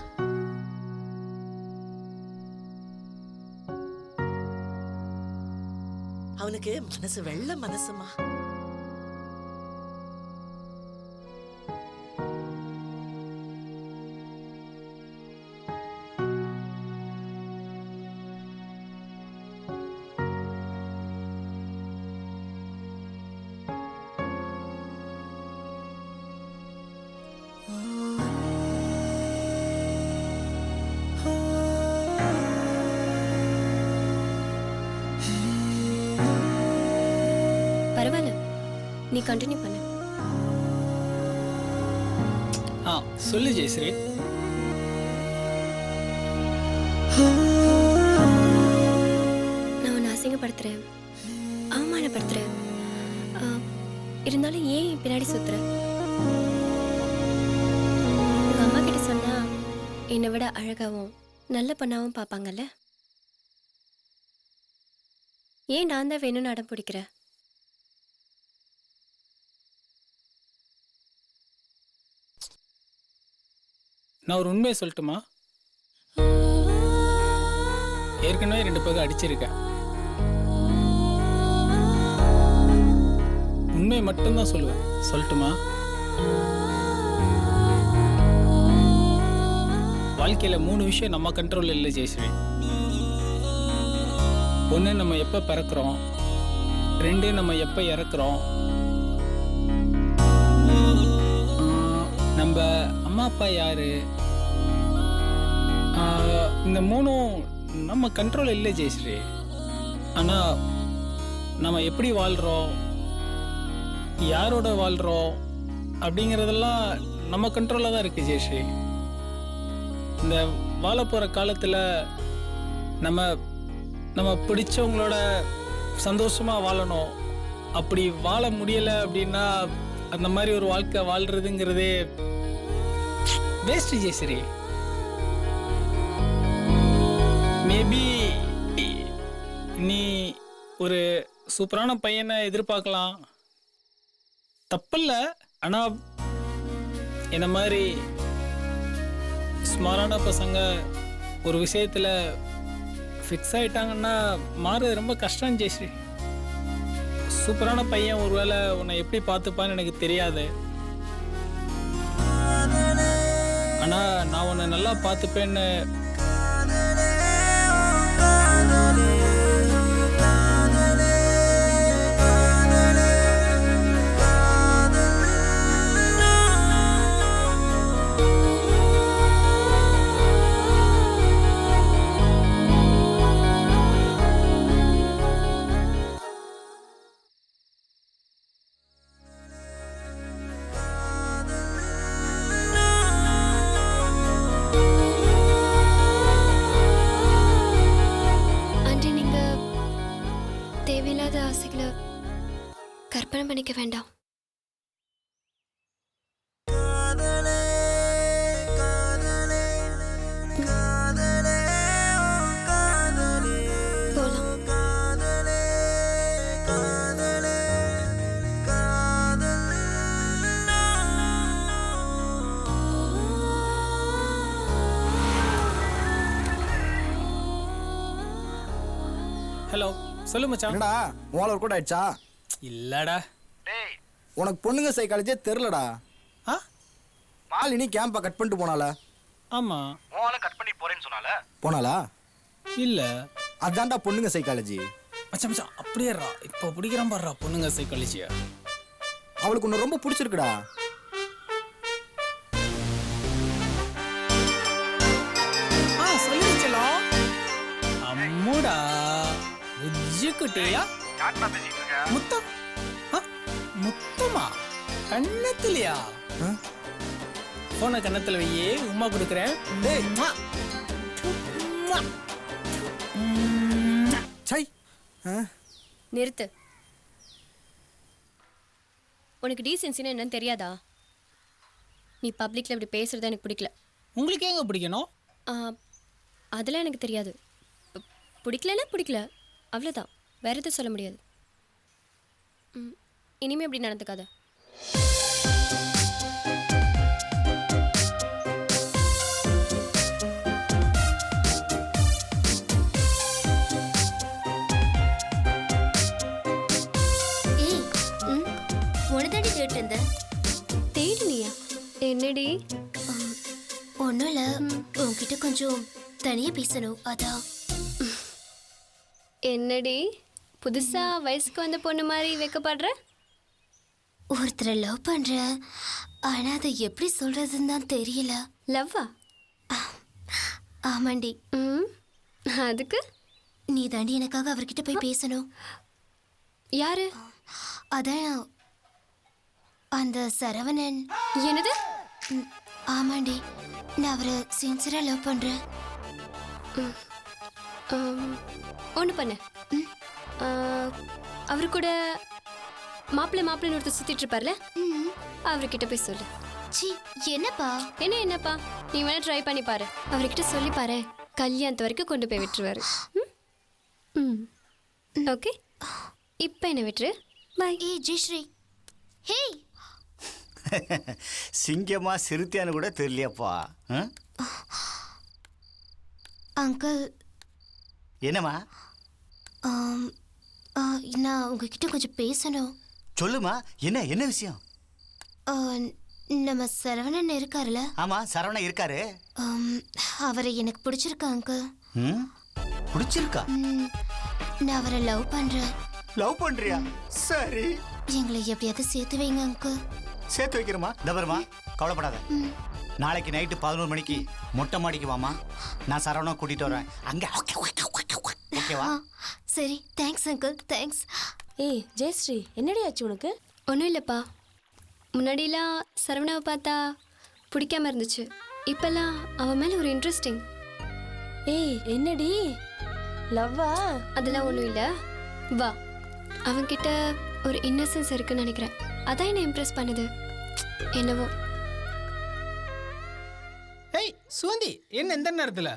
அவனுக்கு மனசு வெள்ள மனசுமா. பரவாயில்ல, நீ கண்டினியூ பண்ணு. சொல்லு ஜெயஸ்ரீ. நான் உன்னை அசிங்கப்படுத்துறேன், அவமானப்படுத்துறேன், இருந்தாலும் ஏன் பின்னாடி சுத்துற? உங்க அம்மா கிட்ட சொன்னா என்னை விட அழகாவும் நல்ல பொண்ணாவும் பார்ப்பாங்கல்ல. ஏன் நான் தான் வேணும்னு அடம் பிடிக்கிறேன்? நான் ஒரு உண்மையை சொல்லட்டுமா? ஏற்கனவே 2 பேருக்கு அடிச்சிருக்கேன். உண்மையை மட்டும்தான் சொல்லுவேன். சொல்லட்டுமா? வாழ்க்கையில் 3 விஷயம் நம்ம கண்ட்ரோல் இல்லை ஜெயஸ்ரீ. 1, நம்ம எப்போ பிறக்கிறோம். 2, நம்ம எப்போ இறக்குறோம். நம்ம அம்மா அப்பா யாரு, இந்த 3ம் நம்ம கண்ட்ரோல் இல்லை ஜெயஸ்ரீ. ஆனால் நம்ம எப்படி வாழ்கிறோம், யாரோட வாழ்கிறோம் அப்படிங்கிறதெல்லாம் நம்ம கண்ட்ரோலில் தான் இருக்குது ஜெயஸ்ரீ. இந்த வாழ போகிற காலத்தில் நம்ம நம்ம பிடிச்சவங்களோட சந்தோஷமாக வாழணும். அப்படி வாழ முடியலை அப்படின்னா அந்த மாதிரி ஒரு வாழ்க்கை வாழ்கிறதுங்கிறதே வேஸ்ட் ஜெயஸ்ரீ. மேபி நீ ஒரு சூப்பரான பையனை எதிர்பார்க்கலாம், தப்பில்ல. ஆனால் என்ன மாதிரி ஸ்மாரான பசங்க ஒரு விஷயத்தில் ஃபிக்ஸ் ஆகிட்டாங்கன்னா மாறுறது ரொம்ப கஷ்டம் ஜெயஸ்ரீ. சூப்பரான பையன் ஒருவேளை உன்னை எப்படி பார்த்துப்பான்னு எனக்கு தெரியாது, ஆனால் நான் உன்னை நல்லா பார்த்துப்பேன்னு கற்பனை பண்ணிக்க வேண்டாம். ஹலோ சொல்லு மச்சான். என்னடா மோள ஒர்க் அவுட் ஆயிடுச்சா? இல்லடா. டேய் உனக்கு பொண்ணுங்க சைக்காலஜியே தெரிலடா. மாலினி கேம்பை கட் பண்ணிட்டு போனால? ஆமா. மோள கட் பண்ணி போறேன்னு சொன்னால? போனாலா? இல்ல. அதான்டா பொண்ணுங்க சைக்காலஜி. மச்சான் மச்சான் அப்படியேறா. இப்போ பிடிக்கிறான் பாடுறா பொண்ணுங்க சைக்காலஜியா. அவளுக்கு உன்னை ரொம்ப பிடிச்சிருக்குடா. சொல்லிச்சலோ அம்முடா புஜ்ஜுக்குட்டியா. முத்தம் முத்தமா கண்ணத்துலையா? போன கண்ணத்துல வையே உமா கொடுக்குறேன். நிறுத்து. உனக்கு டீசென்சினா என்னன்னு தெரியாதா? நீ பப்ளிக்ல இப்படி பேசுறது எனக்கு பிடிக்கல. உங்களுக்கு ஏங்க பிடிக்கணும்? அதெல்லாம் எனக்கு தெரியாது. பிடிக்கலன்னா பிடிக்கல, அவ்வளோதான். வேற எதுவும் சொல்ல முடியாது. இனிமே அப்படி நடந்துக்காத. உனதாண்டி தேடிட்டு இருந்த? தேடினியா? என்னடி? ஒன்றும் இல்லை, உன்கிட்ட கொஞ்சம் தனியாக பேசணும், அதான். என்னடி புதுசா வயசுக்கு வந்த பொண்ணு மாதிரி வைக்கப்படுற? ஒருத்தரை லவ் பண்ணுறேன், ஆனால் அதை எப்படி சொல்கிறதுன்னு தான் தெரியல. லவ்வா? ஆமாண்டி. அதுக்கு நீ தாண்டி எனக்காக அவர்கிட்ட போய் பேசணும். யாரு? அதான் அந்த சரவணன். என்னது? ஆமாண்டி, நான் அவரை சின்சியராக லவ் பண்ணுறேன். ஒன்று பண்ண, அவரு கூட மாப்பிள்ளைன்னு ஒருத்தர் சுற்றிட்டு இருப்பார்ல, அவர்கிட்ட போய் சொல்லு. சி என்னப்பா? என்னப்பா, நீ வேணா ட்ரை பண்ணி பாரு. அவர்கிட்ட சொல்லி பாரு, கல்யாணத்து வரைக்கும் கொண்டு போய் விட்டுருவாரு. ஓகே, இப்போ என்ன விட்டுரு. பாய். ஜெயஸ்ரீ. ஹே, சிங்கமா சிறுத்தையான்னு கூட தெரியலையாப்பா. அங்கிள். என்னம்மா? நான் உங்ககிட்ட கொஞ்சம் பேசணும். சொல்லுமா, என்ன விஷயம்? நம்ம சரவணன் இருக்காருல்ல? ஆமா, சரவணன் இருக்காரு. அவரை எனக்கு பிடிச்சிருக்கா அங்கிள். பிடிச்சிருக்கா? நான் அவரை லவ் பண்றேன். லவ் பண்றியா? சரி, எங்களை எப்படியாவது சேர்த்து வைங்க அங்கிள். சேர்த்து வைக்கிறோமா? தபருமா, கவலைப்படாத. நாளைக்கு நைட்டு 11 மணிக்கு மொட்டை மாடிக்கு வாமா, நான் சரவணா கூட்டிட்டு வரேன். அங்க ஓகேவா? சரி, தேங்க்ஸ் அங்கிள், தேங்க்ஸ். ஏய் ஜெயஸ்ரீ, என்னடி ஆச்சு உனக்கு? ஒன்றும் இல்லைப்பா. முன்னாடிலாம் சரவணாவை பார்த்தா பிடிக்காம இருந்துச்சு, இப்பெல்லாம் அவன் மேலே ஒரு இன்ட்ரெஸ்டிங். ஏய் என்னடி, லவ்வா? அதெல்லாம் ஒன்றும் இல்லை, வா. அவன்கிட்ட ஒரு இன்னசென்ஸ் இருக்குன்னு நினைக்கிறேன், அதான் என்னை இம்ப்ரெஸ் பண்ணுது. என்னவோ. ஏய் சுகந்தி, என்ன எந்த நேரத்தில்?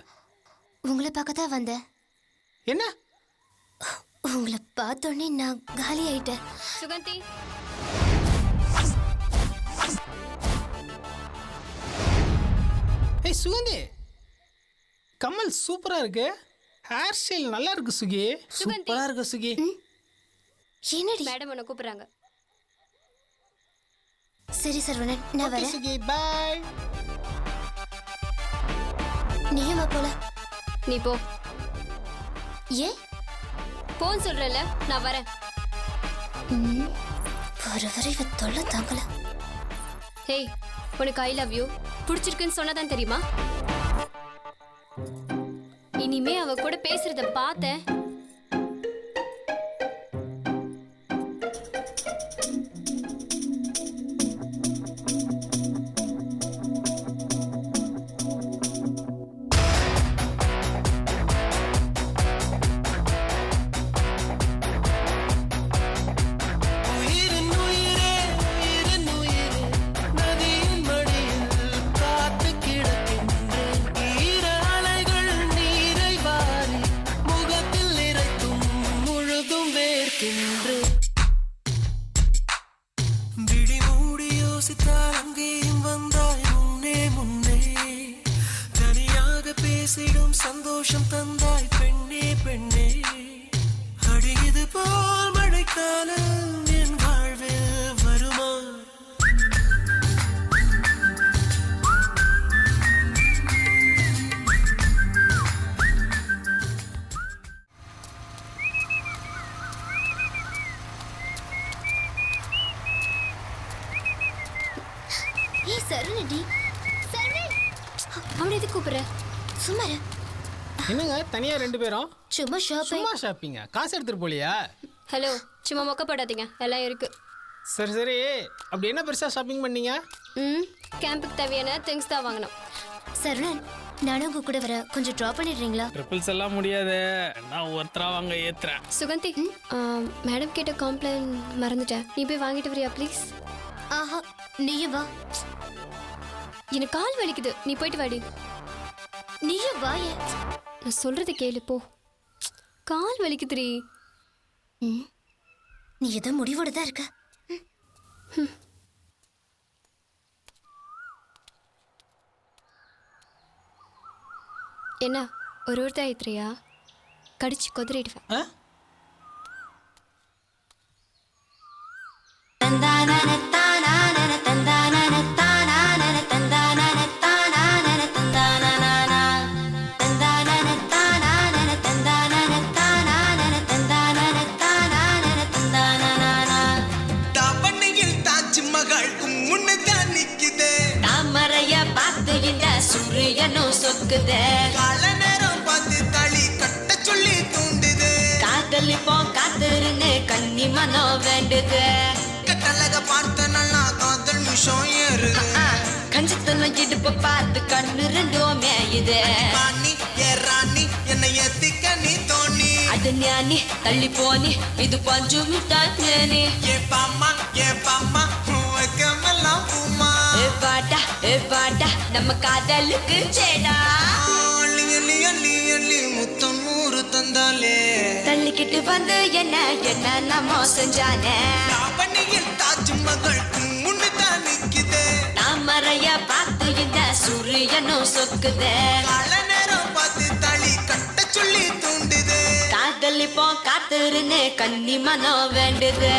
உங்களை பார்க்க தான் வந்தேன். என்ன? உங்களை பார்த்தோன்னே நான் காலி ஆயிட்டேன். சுகந்தி. ஏய் சுகந்தி, கமல் சூப்பரா இருக்கு. ஹேர் ஸ்டைல் நல்லா இருக்கு சுகி. சூப்பரா இருக்கு சுகி. என்னடி? மேடம் உன்னை கூப்பிடுறாங்க. சரி சரவணன், நான் வரேன். சுகி பை. நீயும் வா போல. நீ போ. ஏன் போன்னு சொல்றல, நான் வரேன். வர வர இவ தொல்லை தாங்கல. ஹேய், உனக்கு ஐ லவ் யூ பிடிச்சிருக்குன்னு சொன்னதான் தெரியுமா? இனிமே அவ கூட பேசுறத பார்த்தேன். உயிர் யோசித்தால் அங்கேயும் வந்தாய் முன்னே முன்னே தனியாக பேசிடும் சந்தோஷம் தந்தாய் பெண்ணே பெண்ணே அடியது போல் மழைக்காலம் என் வாழ்வில் வருமா ஏய் சரவணடி சரவணன் அவனை எதுக்கு கூப்பிடுற? சும்மா இரு. என்னங்க தனியா 2 பேரும் சும்மா சும்மா ஷாப்பிங்க? காசு எடுத்துட்டு போலியா? ஹலோ, சும்மா மொக்க போடாதீங்க, எல்லாம் இருக்கு. சரி சரி, அப்படி என்ன பெருசா ஷாப்பிங் பண்ணீங்க? கேம்புக்கு தேவையான திங்ஸ் தான் வாங்கணும். சரவணன், நானும் உங்க கூட வர கொஞ்சம் ட்ராப் பண்ணிடுறீங்களா? ட்ரிபிள்ஸ் எல்லாம் முடியாது, நான் ஒருத்தரா வாங்க ஏத்துறேன். சுகந்தி, மேடம் கேட்ட காம்ப்ளைன் மறந்துட்டேன், நீ போய் வாங்கிட்டு வரியா ப்ளீஸ்? ஆஹா, நீயும் வா. எனக்கு கால் வலிக்குது, நீ போயிட்டு வாடி. நீயும் வா. நான் சொல்றது கேளு போ. கால் வலிக்குதுரி. நீ ஏதோ முடிவோட தான் இருக்க. என்ன ஒருத்தர் ஆயித்துறியா? கடிச்சு கொதறிடுவேன். கால நேரம் பார்த்து தாலி கட்ட சொல்லி தூண்டுது. காதலிப்போம் காத்திருன்னு கன்னி மனம் வேண்டுது. கட்டழக பார்த்த நல்லா காதல் மிஷம் ஏறுது. கஞ்சித்தன இடுப்பு பார்த்து கண்ணு ரெண்டும் மேயுது. ராணி ஏ ராணி என்னை ஏத்திக்க நீ தோணி. அது ஞானி தள்ளி போனி இது பஞ்சு மிட்டானி. ஏ பாமா வைக்கமெல்லாம் பூமா. ஏ பாட்டா நம்ம காதலுக்கு சேடா. அள்ளி அள்ளி அள்ளி முத்தம் 100 தந்தாலே. தள்ளிக்கிட்டு வந்து என்ன என்ன நம்ம செஞ்சானே. ராவணியில் தாஜ்மஹால் முன்னு தான் நிக்குதே. தாமரைய பார்த்து இந்த சூரியனும் சொக்குதே. கால நேரம் பார்த்து தாலி கட்ட சொல்லி தூண்டுது. காதலிப்போம் காத்திருன்னு கன்னி மனம் வேண்டுது.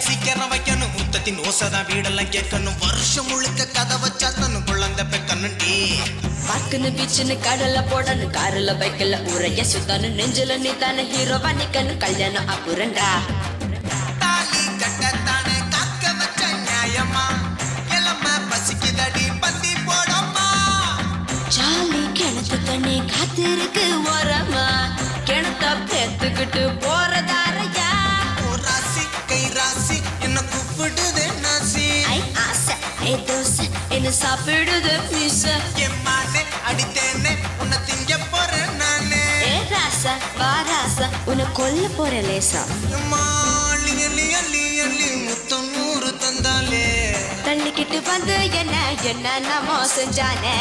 சீக்கிரம் வைக்கணும், முத்தத்தின் ஓசைதான் வீடெல்லாம் கேட்கணும். வருஷம் முழுக்க கதை வச்சா தன்னு குழந்தை பெக்கணும்டி. பார்க்குன்னு பீச்சுன்னு கடலை போடணும், காருல பைக்கில் ஊரைய சுத்தணும். நெஞ்சில நீ தானே ஹீரோவா நிக்கணும், கல்யாணம் அப்புறண்டா. தாலி கட்டத்தானே காக்க வச்ச நியாயமா. எலம பசிக்குதடி பந்தி போடமா. ஜாலி கிணத்து தண்ணி காத்திருக்கு ஓரமா. கிணத்த பேத்துக்கிட்டு போறதாரையா. ராசி என்ன கூப்பிடுது நாசி. ஐ ஆசை ஏ தோசை என்ன சாப்பிடுது மீச. எம்மானே அடித்தேனே உன்னை திங்க போறேன் நானே. ஏ ராசா வா ராசா உன்னை கொல்ல போற லேசா. அள்ளி அள்ளி அள்ளி அள்ளி முத்தம் 100 தந்தாலே. தள்ளிக்கிட்டு வந்து என்ன என்ன நம்ம செஞ்சானே.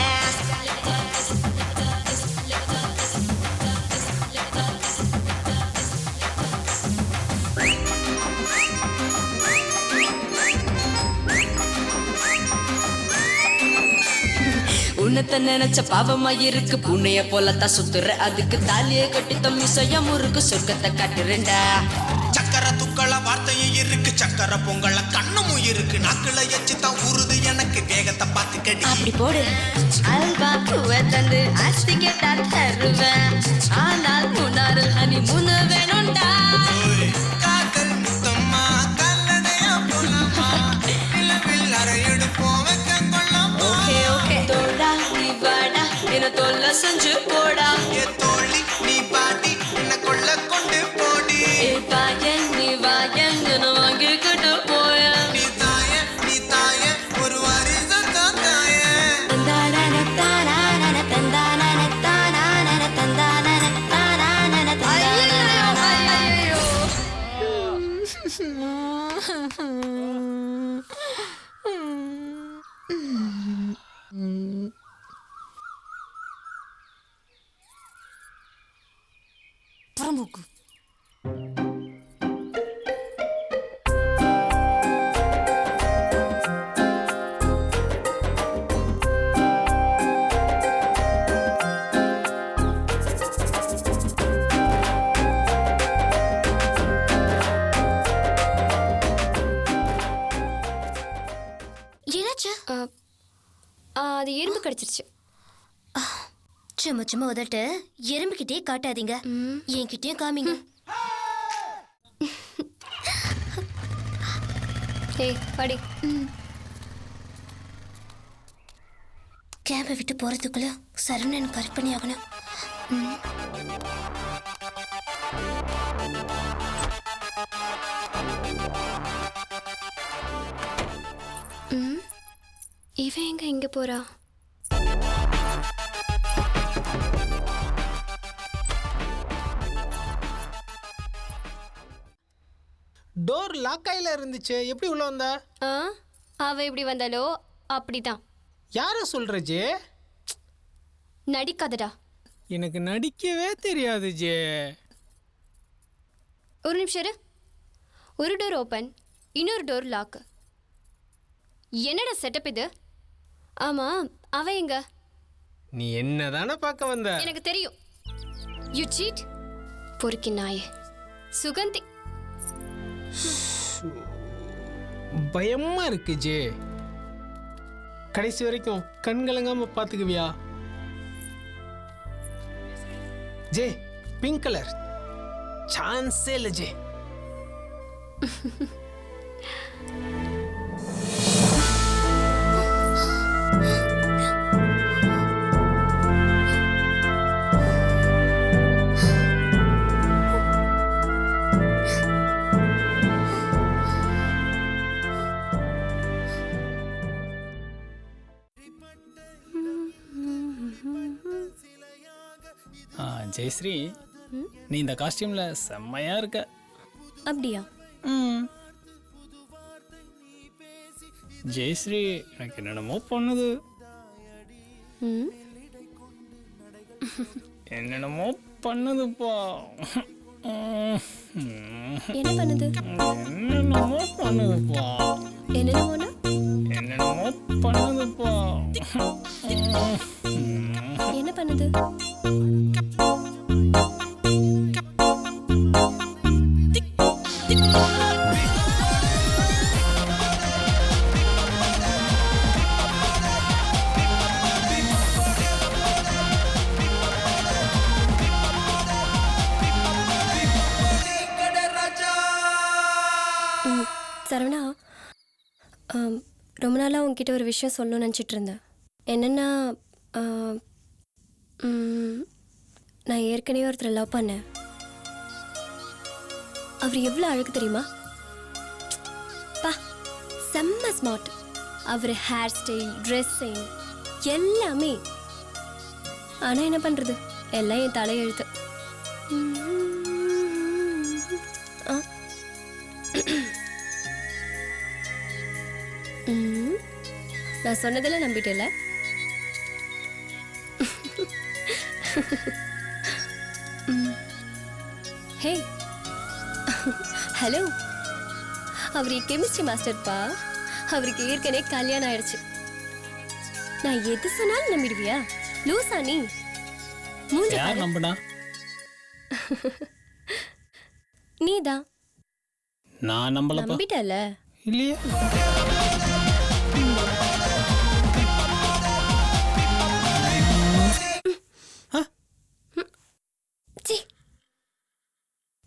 உன்னத்தை நினைச்ச பாவமா இருக்கு, பூனைய போலத்தான் சுத்துற. அதுக்கு தாலியை கட்டி தம்மி செய்ய முறுக்கு சொர்க்கத்தை காட்டுறேன்டா. சக்கர துக்கள வார்த்தையும் இருக்கு, சக்கர பொங்கல கண்ணமும் இருக்கு. நாக்குல எச்சு தான் ஊறுது எனக்கு, வேகத்தை பார்த்துக்கடி. அப்படி போடு அல்வா பூவை தந்து அஸ்தி கேட்டா தருவேன். ஆனால் முன்னாரு ஹனி முன்னு வேணும்டா. காதல் முத்தம்மா கல்லணையா போலாமா. நிலவில் அறை எடுப்போம் வெக்க கொள்ளமா. ஓகே ஓகே தோடா நீ வாடா என்ன தொல்லை செஞ்சு போடா. ஏ தோழி நீ பாடி என்ன கொள்ள கொண்டு போடி. ஏ பாயன் நீ வாயன் என்ன வாங்கிக்கிட்டு போய. நீ தாய ஒரு வாரிசம் தான் தாய. தந்தான தான தந்தான தான தந்தான தான புறம்போக்கு. அது எறும்பு கடிச்சிருச்சு. சும்மா சும்மா உதட்டு எறும்புக்கிட்டே காட்டாதீங்க, என்கிட்டயும் காமிங்க. ஏய் படி. கேம்பை விட்டு போறதுக்குள்ள சரவணன் கரெக்ட் பண்ணி ஆகணும். இவன் எங்க இங்க போறா? டோர் லாக் ஆயில இருந்துச்சு, எப்படி உள்ள வந்தா? அவ எப்படி வந்தாலோ அப்படிதான். யார சொல்ற ஜே? நடிக்காதடா. எனக்கு நடிக்கவே தெரியாது ஜே. ஒரு நிமிஷம் இரு. ஒரு டோர் ஓப்பன், இன்னொரு டோர் லாக். என்னடா செட்டப் இது? ஆமா, அவ எங்க? நீ என்னதானே பார்க்க வந்த? எனக்கு தெரியும். You cheat. பொறுக்கி நாயே. சுகந்தி. பயமா இருக்கு ஜே. கடைசி வரைக்கும் கண் கலங்காம பாத்துக்குவியா? ஜே பிங்க் கலர் சான்ஸே இல்லை ஜே. ஜெயஸ்ரீ, நீ இந்த காஸ்டியூம்ல செம்மையா இருக்க. அப்படியா? ஜெயஸ்ரீ, எனக்கு என்னென்னமோ பண்ணுது. என்னென்னமோ பண்ணுதுப்பா. என்ன பண்ணுது? என்னென்னமோ பண்ணுதுப்பா. என்னென்னமோனா? என்னென்னமோ பண்ணுதுப்பா. என்ன பண்ணுது? சரவணா, ரொம்ப நாளாக உங்ககிட்ட ஒரு விஷயம் சொல்லணும்னு நினச்சிட்டு இருந்தேன். என்னென்னா, நான் ஏற்கனவே ஒருத்தரை லவ் பண்ணேன். அவர் எவ்வளோ அழகு தெரியுமா? பா, செம்ம ஸ்மார்ட். அவர் ஹேர் ஸ்டைல், ட்ரெஸ்ஸிங் எல்லாமே. ஆனால் என்ன பண்ணுறது, எல்லாம் என் தலையெழுத்து. நான் சொன்னதெல்லாம் நம்பிட்டேல? ஹே, ஹலோ. அவர் கெமிஸ்ட்ரி மாஸ்டர்ப்பா. அவருக்கு ஏற்கனவே கல்யாணம் ஆயிடுச்சு. நான் எது சொன்னாலும் நம்பிடுவியா? லூசா நீ? யார் நம்புனா? நீதான். நான் நம்பலப்பா. நம்பிட்டல? இல்லையே.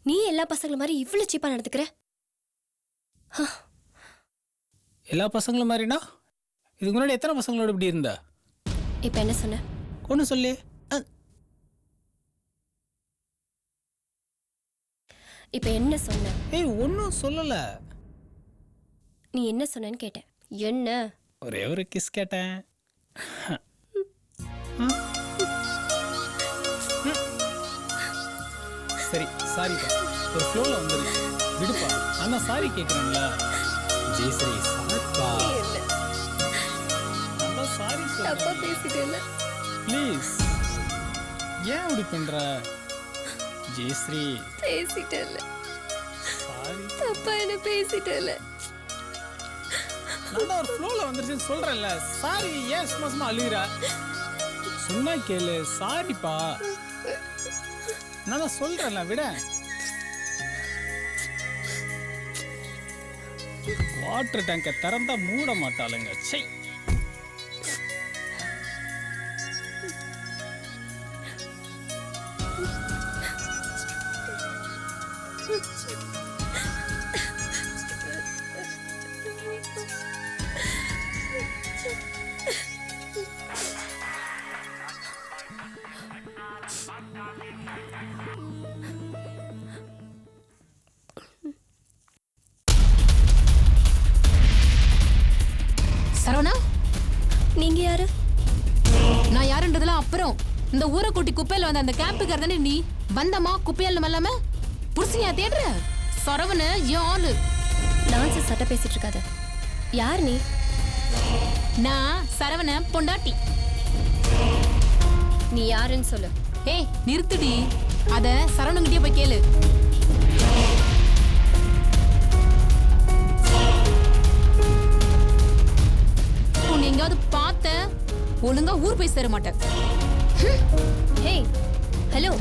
நீ எல்லா பசங்களும் மாதிரி இவ்வளவு சீப்பா நடந்துக்கிற? எல்லா பசங்களும் மாதிரினா இதுக்கு முன்னாடி எத்தனை பசங்களோட இப்படி இருந்த? இப்ப என்ன சொன்ன? ஒன்னும் சொல்லு. இப்ப என்ன சொன்ன? ஏய், ஒன்னும் சொல்லல. நீ என்ன சொன்னேன்னு கேட்டேன். என்ன? ஒரே ஒரு கிஸ் கேட்டேன். சரி, சாரிப்பா. ஒரு ஃப்ளோல வந்துருச்சு. விடுப்பா. ஆனா சாரி கேக்குறேன்ல. ஜெயஸ்ரீ, சாரிப்பா. நம்ம சாரி சொல்றேன். தப்பா பேசிட்டேல. ப்ளீஸ். ஏன் இப்படி பண்ற? ஜெயஸ்ரீ பேசிட்டல சாரி தப்பா என்ன பேசிட்டல. நான் ஒரு ஃப்ளோல வந்துருச்சுன்னு சொல்றேன்ல. சாரி ஏன் சும்மா சும்மா அழுகுற? சொன்னா கேளு. சாரிப்பா நான் தான் சொல்றேன்ல விட. வாட்டர் டேங்கை திறந்தா மூட மாட்டாளுங்க. சை சரவணா, நீங்க யாரு? நான் யாருன்றதுலாம் அப்புறம். இந்த ஊரை கூட்டி குப்பையில வந்த அந்த கேம்புக்கார தானே நீ? வந்தமா குப்பையால மல்லாம புடிச்சியா தேடுற? சரவண என் ஆளு. டான்ஸ் சட்டை பேசிட்டு இருக்காத. யார் நீ? நான் சரவண பொண்டாட்டி. நீ யாருன்னு சொல்லு. ஏய் நிறுத்துடி. அத சரவணங்கிட்டே போய் கேளு. உன்னை எங்கேயாவது பார்த்த ஒழுங்கா ஊர் போய் சேர மாட்டேன். Hey hello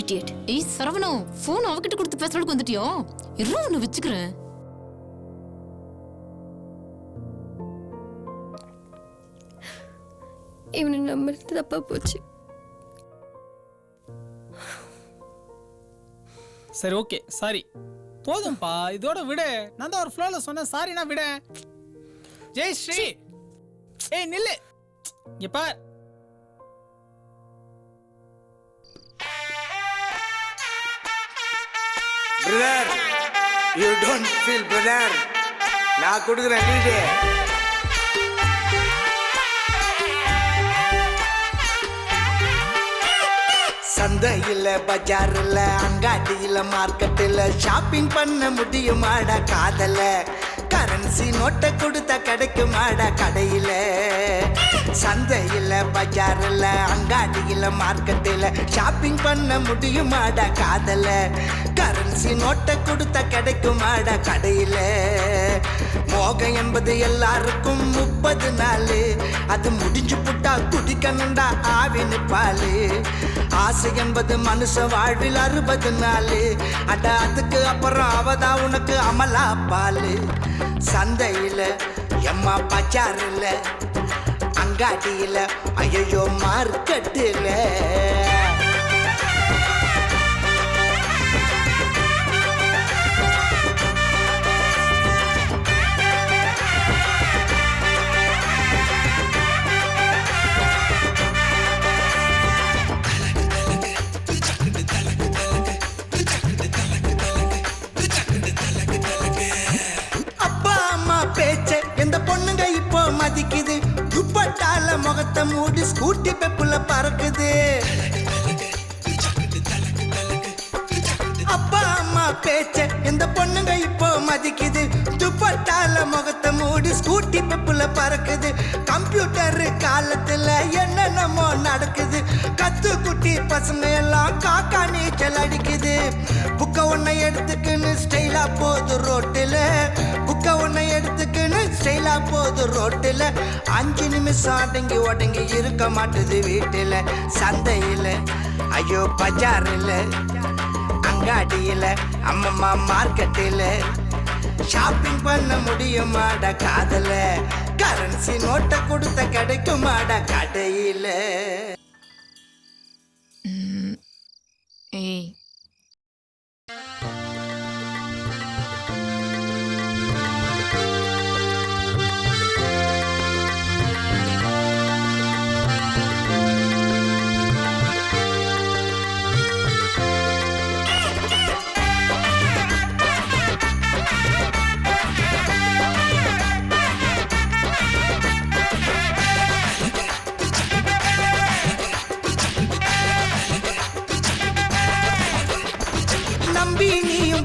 idiot. ஏய் சரவணம், போன் அவகிட்ட கொடுத்து பேசுறதுக்கு வந்துட்டியோ? எல்லாம் ஒண்ணு வச்சுக்கிறேன். இவனை நம்புறது தப்பா போச்சு. சரி ஓகே சாரி போதும்பா. இதோட விடு. நான் தான் ஒரு ஃப்ளோல சொன்னேன். சாரினா விட. ஜெயஸ்ரீ ஏய் நில்லு. இங்க பார். Brother you don't feel brother. நான் கொடுக்குறேன் லீடு. சந்தையில் பஜாரில் அங்காடியில் மார்க்கெட்டில் ஷாப்பிங் பண்ண முடியுமாடா காதல? கரன்சி நோட்டை கொடுத்தா கிடைக்குமாடா கடையில்? சந்தையில் பஜாரில் அங்காடியில் மார்க்கெட்டில் ஷாப்பிங் பண்ண முடியுமாடா காதல? கரன்சி நோட்டை கொடுத்தா கிடைக்குமாடா கடையில்? மோகம் என்பது எல்லாருக்கும் 30 நாள். அது முடிஞ்சு புட்டா குடிக்கணுண்டா ஆவின் பால். ஆசை என்பது மனுஷ வாழ்வில் 60 நாள். அட அதுக்கு அப்புறம் அவதான் உனக்கு அமலா பால். சந்தையில் எம்மா பஜாரில் அங்காடியில் ஐயோ மார்க்கெட்டில் எந்த பொண்ணுங்க இப்போ மதிக்குது? துப்பட்டால முகத்தை மூடி ஸ்கூட்டி பெப்புல பறக்குது. அப்பா அம்மா பேச்ச எந்த பொண்ணுங்க இப்போ மதிக்குது? துப்பட்டால முகத்தை மூடி ஸ்கூட்டி பெப்புல பறக்குது. கம்ப்யூட்டர் காலத்துல என்னென்னமோ நடக்குது. கத்து குட்டி பசங்க எல்லாம் காக்கா நீச்சல் அடிக்குது. புக்க ஒன்னை எடுத்துக்குன்னு ஸ்டைலா போது ரோட்டுல. புக்க ஒன்னை எடுத்துக்குன்னு ஸ்டைலா போது ரோட்டுல. 5 நிமிஷம் அடங்கி உடங்கி இருக்க மாட்டுது வீட்டுல. சந்தையில ஐயோ பஜாரில் அங்காடியில் அம்மம்மா மார்க்கெட்டில் ஷாப்பிங் பண்ண முடியுமாடா காதல? கரன்சி நோட்டை கொடுத்த கிடைக்குமாடா கடையில? ஏய்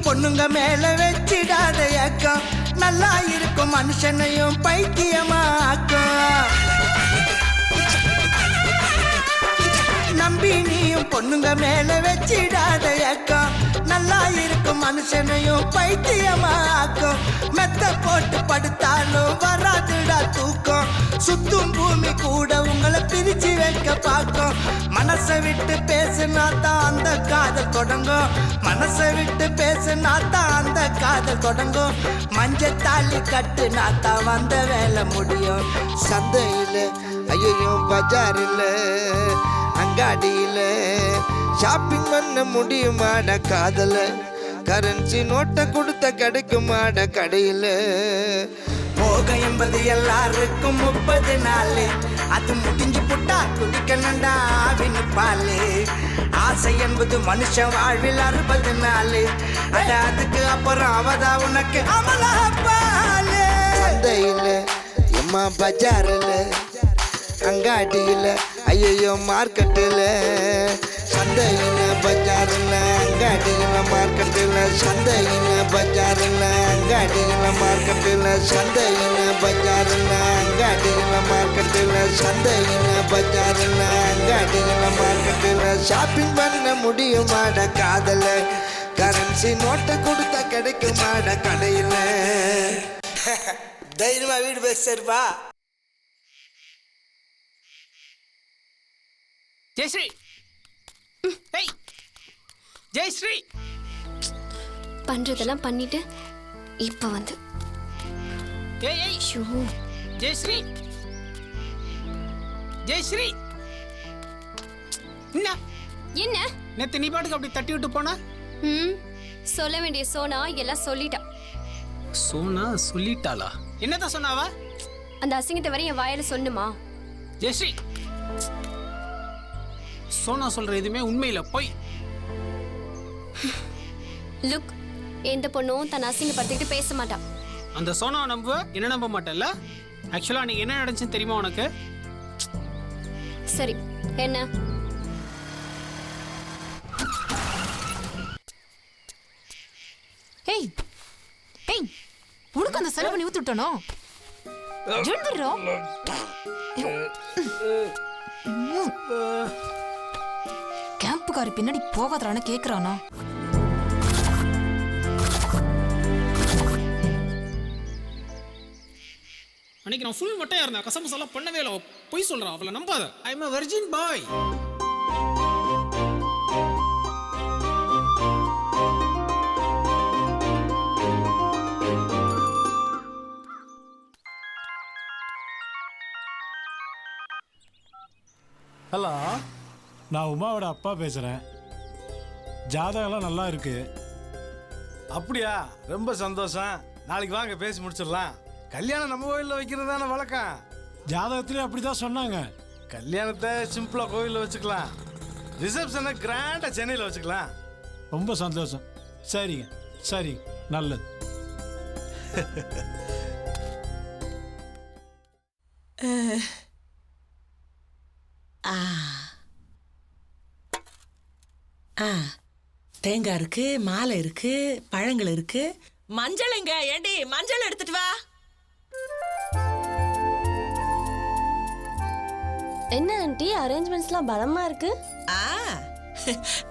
பொண்ணுங்க மேல வச்சிடாத ஏக்கம். நல்லா இருக்கும் மனுஷனையும் பைத்தியமாக்கும். நம்பி தம்பி நீயும் பொண்ணுங்க மேல வச்சிடாத ஏக்கம் நல்லா இருக்கும் மனுஷனையும் பைத்தியமாக்கும் மெத்த போட்டு படுத்தாலும் வராதுடா தூக்கம் சுத்தும் பூமி கூட உங்களை பிரிச்சு வைக்க பார்க்கும் மனசை விட்டு பேசுனா தான் அந்த காதல் தொடங்கும் மனசை விட்டு பேசுனா தான் அந்த காதல் தொடங்கும் மஞ்சத்தாலி கட்டுனா தான் வந்த வேலை முடியும் சந்தையில் ஐயோ பஜாரில் அங்காடியில் ஷாப்பிங் பண்ண முடியுமாட காதல கரன்சி நோட்டை கொடுத்த கிடைக்குமாட கடையில் போக என்பது எல்லாருக்கும் 30 நாள் அது முடிஞ்சு புட்டா குடிக்கணும்டா ஆவின் பால் ஆசை என்பது மனுஷன் வாழ்வில் 60 நாள் அட அதுக்கு அப்புறம் அவதா உனக்கு அமலா பால் சந்தையில் எம்மா பஜாரில் அங்காடியில் ஐயோ மார்க்கெட்டில் சந்தையில் பஜாரில் அங்காடியில் மார்க்கெட்டில் சந்தையில் பஜாரில் அங்காடியில் மார்க்கெட்டில் சந்தையில் பஜாரில் அங்காடியில் மார்க்கெட்டில் சந்தையில் பஜாரில் அங்காடியில் மார்க்கெட்டில் ஷாப்பிங் பண்ண முடியுமாட காதல கரன்சி நோட்டை கொடுத்தா கிடைக்குமாட கடையில் தைரியமா வீடு போய் சேர்ப்பா ஜெயஸ்ரீ ஏய் ஜெயஸ்ரீ பண்றதெல்லாம் பண்ணிட்டு இப்ப வந்து ஏய் ஏய் ஜெயஸ்ரீ ஜெயஸ்ரீ என்ன நேத்து நீ பாட்டுக்கு அப்படி தட்டி விட்டு போனா சொல்ல வேண்டிய சோனா எல்லாம் சொல்லிட்டா சோனா சொல்லிட்டாளா என்னதான் சொன்னாவா அந்த அசிங்கத்தை வரை என் வாயில சொன்னுமா ஜெயஸ்ரீ சோனா சொல்ற எதுவுமே உண்மையில போய் லுக் எந்த பொண்ணும் தன் அசிங்கப்படுத்திட்டு பேச மாட்டா அந்த சோனாவை நம்புவ என்ன நம்ப மாட்டல்ல ஆக்சுவலா நீ என்ன நடந்துச்சுன்னு தெரியுமா உனக்கு சரி என்ன ஏய் ஏய் உனக்கு அந்த செலவு பண்ணி ஊத்துட்டனோ எழுந்துறோம் கேம்புக்காரி பின்னாடி போகாதறானு கேக்குறானா அன்னைக்கு நான் ஃபுல் மட்டையா இருந்தேன் கசமசாலா பண்ணவே இல்லை பொய் சொல்றான் அவளை நம்பாத I am a virgin boy hello நான் உமாவோட அப்பா பேசுகிறேன் ஜாதகம்லாம் நல்லா இருக்கு அப்படியா ரொம்ப சந்தோஷம் நாளைக்கு வாங்க பேசி முடிச்சிடலாம் கல்யாணம் நம்ம கோயிலில் வைக்கிறது தானே வழக்கம் ஜாதகத்துலேயும் அப்படி தான் சொன்னாங்க கல்யாணத்தை சிம்பிளாக கோயிலில் வச்சுக்கலாம் ரிசப்ஷனை கிராண்டாக சென்னையில் வச்சுக்கலாம் ரொம்ப சந்தோஷம் சரிங்க சரி நல்லது தேங்காய் இருக்கு மாலை இருக்கு பழங்கள் இருக்கு மஞ்சள் எங்க ஏண்டி மஞ்சள் எடுத்துட்டு வா என்ன ஆண்டி அரேஞ்ச்மெண்ட்ஸ்லாம் பலமா இருக்கு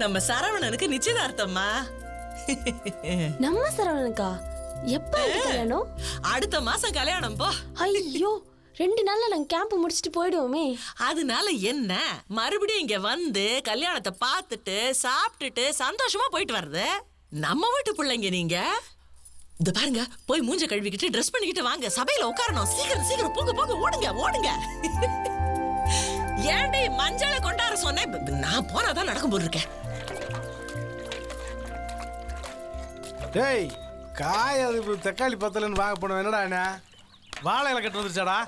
நம்ம சரவணனுக்கு நிச்சயதார்த்தம்மா நம்ம சரவணனுக்கா எப்ப கல்யாணம் அடுத்த மாசம் கல்யாணம் போ ஐயோ 2 நாள்ல நாங்க கேம்ப் முடிச்சிட்டு போயிடுவோமே அதனால என்ன மறுபடியும் இங்க வந்து கல்யாணத்தை பார்த்துட்டு சாப்பிட்டுட்டு சந்தோஷமா போயிட்டு வர்றது நம்ம வீட்டு பிள்ளைங்க நீங்க இந்த பாருங்க போய் மூஞ்ச கழுவிக்கிட்டு ட்ரெஸ் பண்ணிக்கிட்டு வாங்க சபையில உட்காரணும் சீக்கிரம் சீக்கிரம் போங்க போங்க ஓடுங்க ஓடுங்க ஏண்டி மஞ்சளை கொண்டாட சொன்னேன் நான் போனாதான் நடக்கும் போல் இருக்கேன் டேய் காய் அது தக்காளி பத்தலன்னு வாங்க போனோம் என்னடா என்ன வாழை இலை கட்டு வந்துருச்சாடா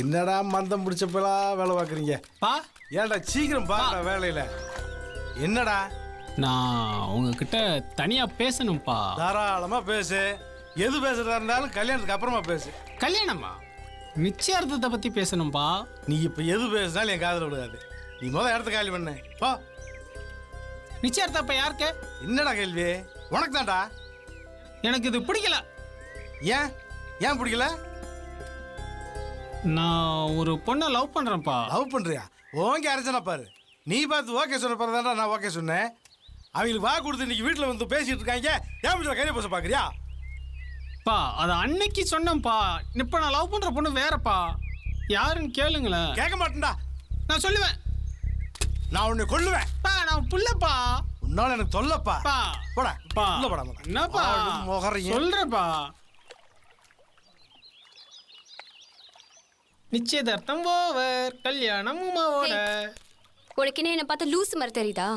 என்னடா மந்தம் பிடிச்சப்பலா வேலை பார்க்குறீங்க பா ஏன்டா சீக்கிரம் பாருடா வேலையில் என்னடா நான் உங்ககிட்ட தனியா பேசணும்ப்பா தாராளமாக பேசு எது பேசுறதா இருந்தாலும் கல்யாணத்துக்கு அப்புறமா பேசு கல்யாணமா நிச்சயார்த்தத்தை பத்தி பேசணும்பா நீ இப்போ எது பேசினாலும் என் காதில் விழுகாது நீ முதல் இடத்த காலி பண்ண பா நிச்சயார்த்தம் அப்ப யாருக்கு என்னடா கேள்வி உனக்கு தான்டா எனக்கு இது பிடிக்கல ஏன் ஏன் பிடிக்கல நான் ஒரு பொண்ணை லவ் பண்றேன்ப்பா லவ் பண்றியா ஓங்க அரைச்சனா பாரு நீ பார்த்து ஓகே சொன்ன பிறகு நான் ஓகே சொன்னேன். அவங்களுக்கு வாக்கு கொடுத்து இன்னைக்கு வீட்டில் வந்து பேசிட்டு இருக்காங்க. ஏன் வீட்டில் கையை பேச பார்க்குறியா? பா அது அன்னைக்கு சொன்னேன்ப்பா. இப்போ நான் லவ் பண்ணுற பொண்ணு வேறப்பா. யாருன்னு கேளுங்களேன். கேட்க மாட்டேன்டா. நான் சொல்லுவேன். நான் உன்னை கொல்லுவேன். பா நான் புள்ளப்பா. உன்னால எனக்கு தொல்லப்பா. போடா பா உள்ள போடா. என்னப்பா சொல்றப்பா. நிச்சயதார்த்தம் ஓவர், கல்யாணம் உமாவோட. உனக்கு என்ன பார்த்தா லூசு மாதிரி தெரியுதா?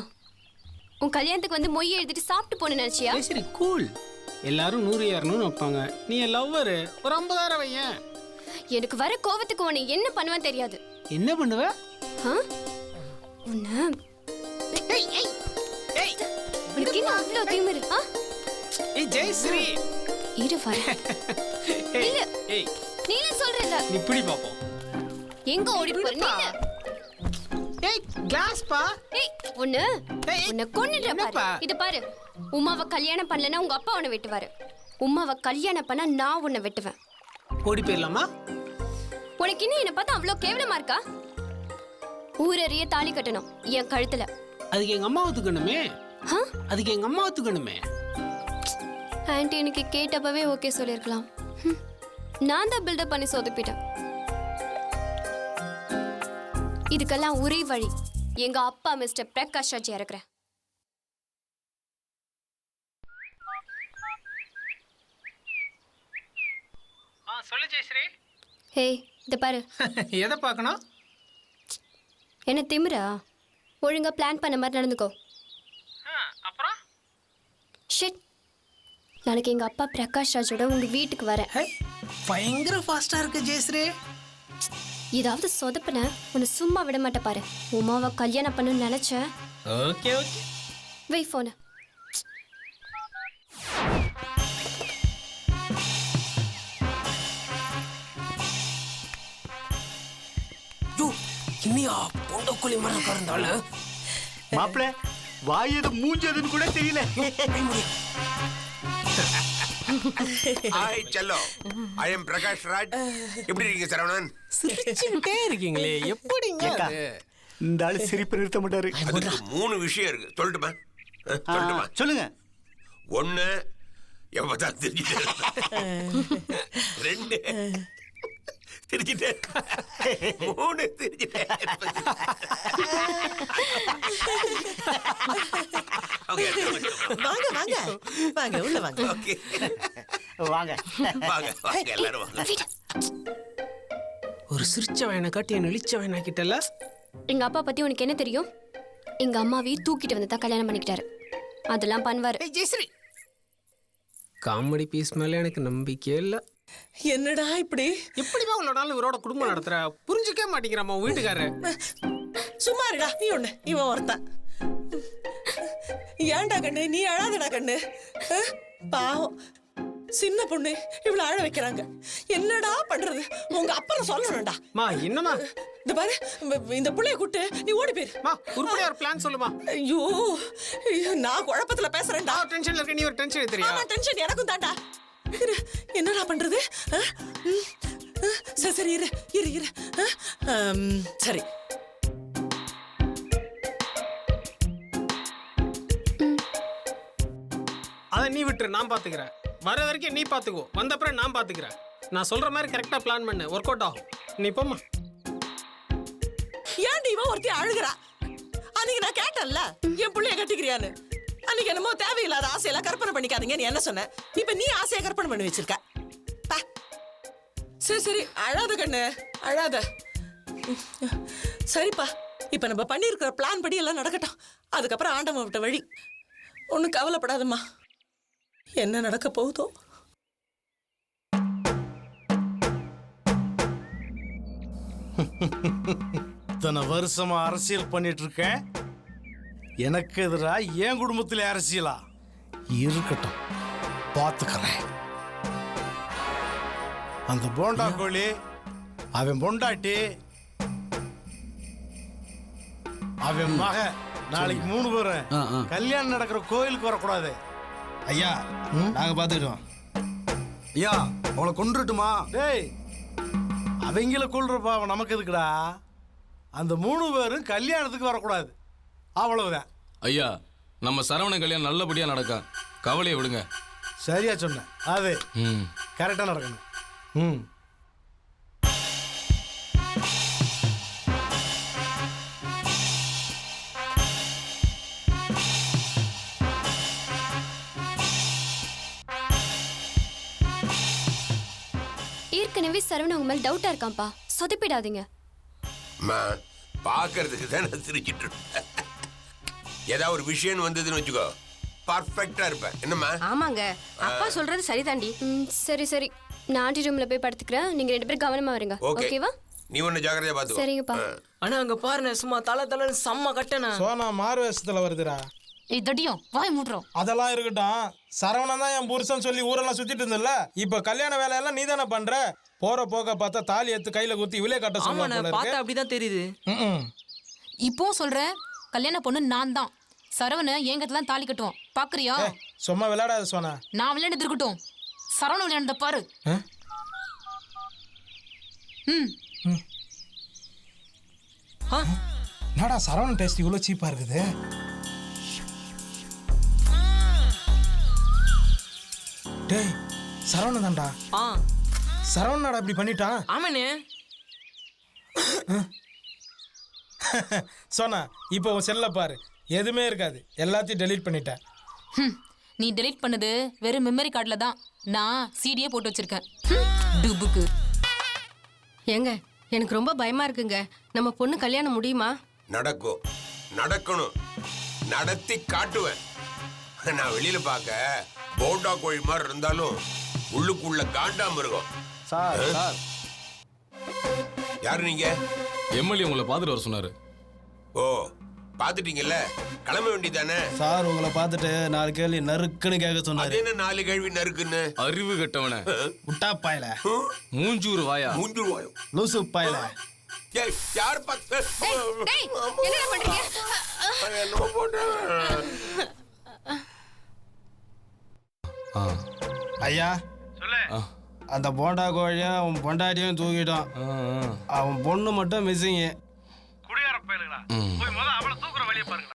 உன் கல்யாணத்துக்கு வந்து மொய் எழுதிட்டு சாப்பிட்டு போன நினைச்சியா? சரி கூல். எல்லாரும் 100 200 வைப்பாங்க. நீ என் லவ்வரு, ஒரு 50,000 வையேன். எனக்கு வர கோவத்துக்கு உன்னை என்ன பண்ணுவான்னு தெரியாது. என்ன பண்ணுவ? உன்னை உனக்கு என்ன அவ்வளோ திமிரு? ஏய் ஜெயஸ்ரீ இரு வர. இல்ல நீல சொல்றல. நீ பிடி பாப்போம். எங்க ஓடிட்டு போற நீல? ஏய் கிளாஸ் பா. ஏய் உன்னை கொன்னுடுற பாரு. இது பாரு. உமாவை கல்யாணம் பண்ணலனா உங்க அப்பா உன்னை வெட்டுவாரு. உமாவை கல்யாணம் பண்ணா நான் உன்னை வெட்டுவேன். ஓடி போயிடலாமா? உனக்கு இன்னும் என்ன பார்த்தா அவ்வளோ கேவலமா இருக்கா? ஊரறிய தாலி கட்டணும் என் கழுத்துல. அதுக்கு எங்க அம்மா ஒத்துக்கணுமே. அதுக்கு எங்க அம்மா ஒத்துக்கணுமே. ஆன்ட்டி எனக்கு கேட்டப்பவே ஓகே சொல்லியிருக்கலாம். நான் தான் பில்டப் பண்ணி சொதப்பிட்டேன். இதுக்கெல்லாம் ஒரே வழி. எங்க அப்பா மிஸ்டர் பிரகாஷ் ராஜ் இறக்குறேன். சொல்லு ஜெயஸ்ரீ. ஹே இத பாரு. எதை பார்க்கணும்? என்ன திமிரா? ஒழுங்கா பிளான் பண்ண மாதிரி நடந்துக்கோ. அப்புறம் ஷிட். நாளைக்கு எங்க அப்பா பிரகாஷ் ராஜோட உங்க வீட்டுக்கு வரேன். பயங்கர ஃபாஸ்டா இருக்கு ஜெயஸ்ரீ. ஏதாவது சொதப்பன உன்னை சும்மா விட மாட்டே பாரு. உமாவை கல்யாணம் பண்ணணும்னு நினைச்சேன். Okay okay. வை போன. இன்னியா பொண்டக்குழி மரம் கறந்தாளு. மாப்பிள்ள வாயது மூஞ்சதுன்னு கூட தெரியல. ஹாய் செல்லோ, ஐ அம் பிரகாஷ் ராஜ். எப்படி இருக்கீங்க சரவணன்? சிரிச்சுக்கிட்டே இருக்கீங்களே, எப்படிங்க? இந்த ஆளு சிரிப்பு நிறுத்த மாட்டாரு. அதுக்கு 3 விஷயம் இருக்கு, சொல்லட்டுமா? சொல்லுங்க. 1 எப்பதான் தெரிஞ்சுட்டே 2 தெரிஞ்சுட்டே 3 தெரிஞ்சுட்டே. வாங்க வாங்க வாங்க உள்ள வாங்க. ஓகே வாங்க வாங்க வாங்க எல்லாரும் வாங்க. ஒரு சிரிச்ச வயனை காட்டி என்ன இழிச்ச வயனா கிட்டல. எங்க அப்பா பத்தி உனக்கு என்ன தெரியும்? எங்க அம்மாவையும் தூக்கிட்டு வந்து தான் கல்யாணம் பண்ணிக்கிட்டாரு. அதெல்லாம் பண்ணுவாரு. ஜெயஸ்ரீ காமெடி பீஸ் மேல எனக்கு நம்பிக்கையே இல்ல. என்னடா இப்படி எப்படிமா இவ்வளவு நாள் இவரோட குடும்பம் நடத்துற? புரிஞ்சுக்கவே மாட்டேங்கிறாமா வீட்டுக்காரர். சும்மா இருடா. நீ ஒண்ணு இவன் ஒருத்தன். ஏன்டா கண்ணு நீ அழாதடா கண்ணு. பாவம் சின்ன பொண்ணு இவ்வளவு அழ வைக்கிறாங்க. என்னடா பண்றது? உங்க அப்புறம் சொல்லணும்டா. மா என்னமா இந்த பாரு, இந்த புள்ளைய கூட்டு நீ ஓடி போயிரு. மா உருப்படியா ஒரு பிளான் சொல்லுமா. ஐயோ நான் குழப்பத்துல பேசுறேன்டா. டென்ஷன்ல இருக்க. நீ ஒரு டென்ஷன் எடுத்துறியா? ஆமா டென்ஷன் எனக்கும் தான்டா. என்னடா பண்றது? சரி சரி இரு இரு இரு. சரி அதை நீ விட்டுரு, நான் பாத்துக்கிறேன். வர வரைக்கும் நீ பாத்துக்கோ, வந்த அப்புறம் நான் பாத்துக்கிறேன். நான் சொல்ற மாதிரி கரெக்டா பிளான் பண்ணு, ஒர்க் அவுட் ஆகும். நீ போமா. ஏன்டி இவன் ஒருத்தி அழுகிறா? அன்னைக்கு நான் கேட்டேன்ல என் புள்ளைய கட்டிக்கிறியான்னு. அன்னைக்கு என்னமோ தேவையில்லாத ஆசையெல்லாம் கற்பனை பண்ணிக்காதீங்க நீ என்ன சொன்ன. இப்ப நீ ஆசையை கற்பனை பண்ணி வச்சிருக்க. சரி சரி அழாத கண்ணு அழாத. சரிப்பா, இப்ப நம்ம பண்ணிருக்கிற பிளான் படி எல்லாம் நடக்கட்டும். அதுக்கப்புறம் ஆண்டவன் விட்ட வழி. ஒன்னும் கவலைப்படாதம்மா. என்ன நடக்க போகுதோ. இத்தனை வருஷமா அரசியல் பண்ணிட்டு இருக்கேன். எனக்கு எதிரா என் குடும்பத்திலே அரசியலா இருக்கட்டும், பார்த்துக்கிறேன். அந்த போண்டா கோழி அவன் பொண்டாட்டி அவன் மக நாளைக்கு 3 பேரும் கல்யாணம் நடக்கிற கோயிலுக்கு வரக்கூடாது. ஐயா நாங்க பாத்துக்கிட்டோம். ஐயா அவளை கொன்றுட்டுமா? டேய் அவங்கள கொல்ற பாவம் நமக்கு எதுக்குடா? அந்த 3 பேரும் கல்யாணத்துக்கு வரக்கூடாது. அவ்வளவுதான். ஐயா, நம்ம சரவணன் கல்யாணம் நல்லபடியா நடக்கும். கவலையை விடுங்க. சரியா சொன்ன. அது கரெக்டா நடக்கணும். ம். ஏற்கனவே சரவணன் உங்க மேல டவுட்டா இருக்கான்ப்பா, சொதப்பிடாதீங்க. பாக்குறதுக்கு தான் சிரிச்சிட்டு இருப்பேன். ஏதாவது ஒரு விஷயம் வந்ததுன்னு வச்சுக்கோ, பர்ஃபெக்டா இருப்பேன். என்னம்மா? ஆமாங்க, அப்பா சொல்றது சரிதாண்டி. சரி சரி, நான் ஆண்டி ரூம்ல போய் படுத்துக்கிறேன். நீங்க 2 பேரும் கவனமா இருங்க. ஓகேவா? நீ ஒண்ணு ஜாக்கிரதையா பாத்துக்கோ. சரிங்கப்பா. அண்ணா அங்க பாருங்க, சும்மா தலை செம்ம கட்டணா. சோனா மாறு வேஷத்துல வருதுடா. ஏய் தடியும், வாய் மூடுறோம். அதெல்லாம் இருக்கட்டும். சரவணன் தான் என் புருஷன் சொல்லி ஊரெல்லாம் சுத்திட்டு இருந்தல. இப்ப கல்யாண வேலையெல்லாம் நீ தானே பண்ற. போற போக பார்த்தா தாலி எடுத்து கையில குத்தி இவளே கட்ட சொன்னா பார்த்தா அப்படிதான் தெரியுது. இப்போ சொல்றேன், கல்யாண பொண்ணு நான் தான். சரவணன் எங்கத்துல தாலி கட்டுவோம், பாக்குறியா? சும்மா விளையாடாத சோனா. நான் விளையாண்டு இருக்கட்டும், சரவணன் விளையாண்ட பாரு. என்னடா சரவணன் டேஸ்ட் இவ்வளவு சீப்பா இருக்குது? டேய், சரவணன் தான்டா. சரவணனாடா இப்படி பண்ணிட்டான். ஆமாண்ணே. சோனா, இப்போ உன் செல்ல பாரு, எதுவுமே இருக்காது. எல்லாத்தையும் டெலீட் பண்ணிட்டேன். நீ டெலீட் பண்ணது வெறும் மெமரி கார்டுல தான். நான் சிடியே போட்டு வச்சிருக்கேன். டுபுக்கு. ஏங்க, எனக்கு ரொம்ப பயமா இருக்குங்க. நம்ம பொண்ணு கல்யாணம் முடியுமா? நடக்கும், நடக்கணும், நடத்தி காட்டுவேன். நான் வெளியில பார்க்க போண்டா கோழி மாதிரி இருந்தாலும் உள்ளுக்குள்ள காண்டாம இருக்கும். சார் சார், யாரு நீங்க? எம்எல்ஏ உங்களை பார்த்துட்டு வர சொன்னாரு. ஓ, பாத்துட்டீங்கல்ல, கிளம்ப வேண்டியதானே? சார் உங்களை பார்த்துட்டு 4 கேள்வி நறுக்குன்னு கேட்க சொன்னாரு. அது என்ன 4 கேள்வி நறுக்குன்னு? அறிவு கட்டவன, முட்டா பாயல, மூஞ்சூர் வாயா, மூஞ்சூர் வாயா, லூசு பாயல. ஏய், யார் பார்த்து? என்ன பண்றீங்க? என்ன போட்டேன்? ஐயா சொல்லு. அந்த போண்டா கோழியும் அவன் பொண்டாட்டியும் தூக்கிட்டான். அவன் பொண்ணு மட்டும் மிஸ்ஸிங். குடியார பயலுங்களா, போய் முதல்ல அவளை தூக்குற வழியை பாருங்க.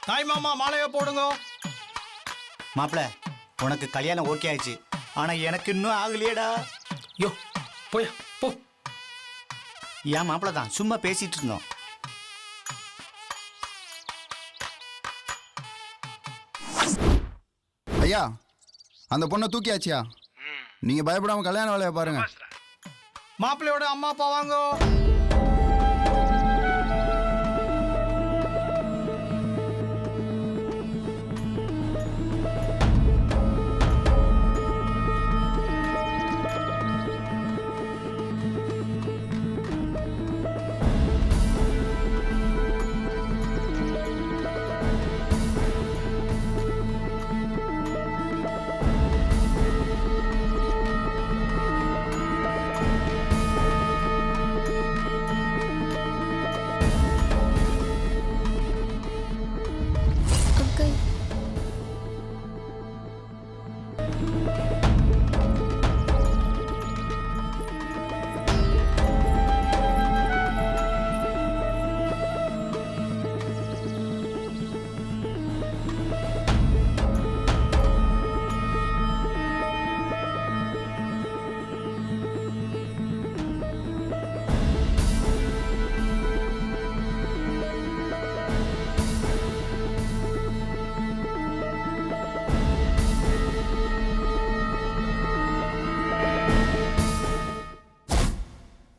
தாய் மாமா மாலையை போடுங்க. மாப்பிள்ள, உனக்கு கல்யாணம் ஓகே ஆயிடுச்சு, ஆனா எனக்கு இன்னும் ஆகலையேடா. யோ போய் போ. ஏன் மாப்பிள்ள தான் சும்மா பேசிட்டு இருந்தோம். ஐயா அந்த பொண்ணை தூக்கியாச்சியா? நீங்க பயப்படாம கல்யாண வேலையை பாருங்க. மாப்பிள்ளையோட அம்மா அப்பா வாங்க.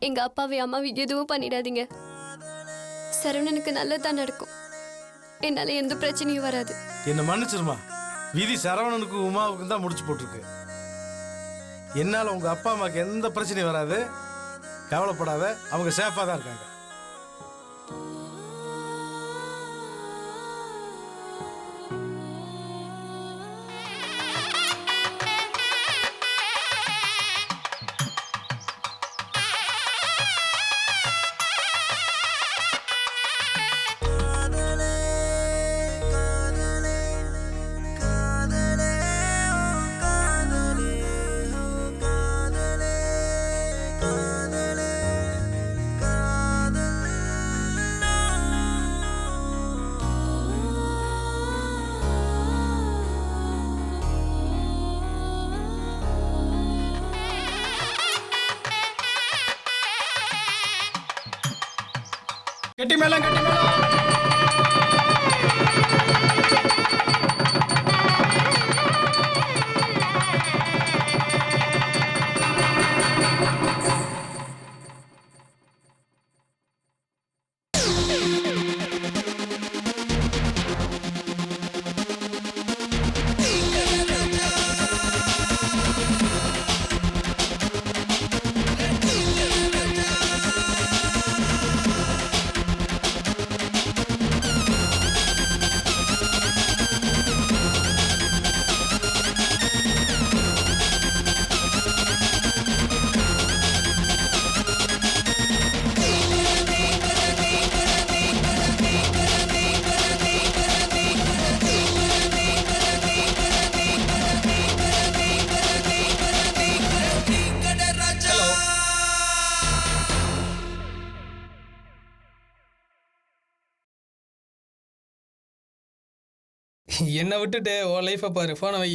எங்க அப்பாவை அம்மாவை எதுவும் பண்ணிடாதீங்க. சரவணனுக்கு நல்லதான் நடக்கும். என்னால எந்த பிரச்சனையும் வராது. என்ன மன்னிச்சிருமா, விதி சரவணனுக்கும் உமாவுக்கும் தான் முடிச்சு போட்டிருக்கு. என்னால உங்க அப்பா அம்மாக்கு எந்த பிரச்சனையும் வராது, கவலைப்படாத. அவங்க சேஃபா தான் இருக்காங்க. கெட்டி மேளம் கெட்டி மேளம். என்னை விட்டுட்டு உன் லைஃபை பாரு. ஃபோனை வை.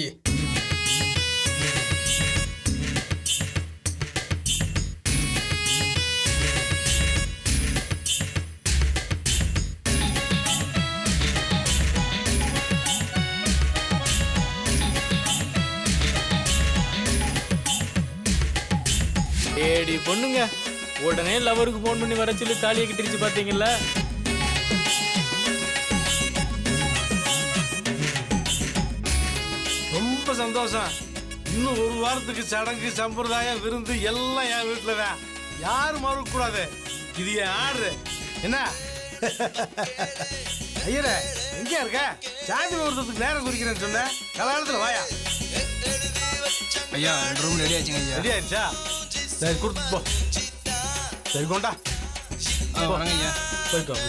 ஏடி பொண்ணுங்க, உடனே லவருக்கு ஃபோன் பண்ணி வர சொல்லி தாலியை கட்டிருச்சு பார்த்தீங்களா? ரொம்ப சந்தோஷம். இன்னும் ஒரு வாரத்துக்கு சடங்கு சம்பிரதாயம் விருந்து எல்லாம் என் வீட்டில் தான். யாரும் மறுக்கக்கூடாது. இது என் ஆர்டரு. என்ன ஐயரே, எங்கேயா இருக்க? சாந்தி முகூர்த்தத்துக்கு நேரம் குறிக்கிறேன்னு சொன்னேன். கல்யாணத்தில் வாயா. ஐயா 2 ரூம் ரெடி ஆச்சுங்க ஐயா. ரெடி ஆயிடுச்சா? சரி கொடுத்துட்டு போ. சரி கொண்டா. வரங்க ஐயா. போயிட்டோம்.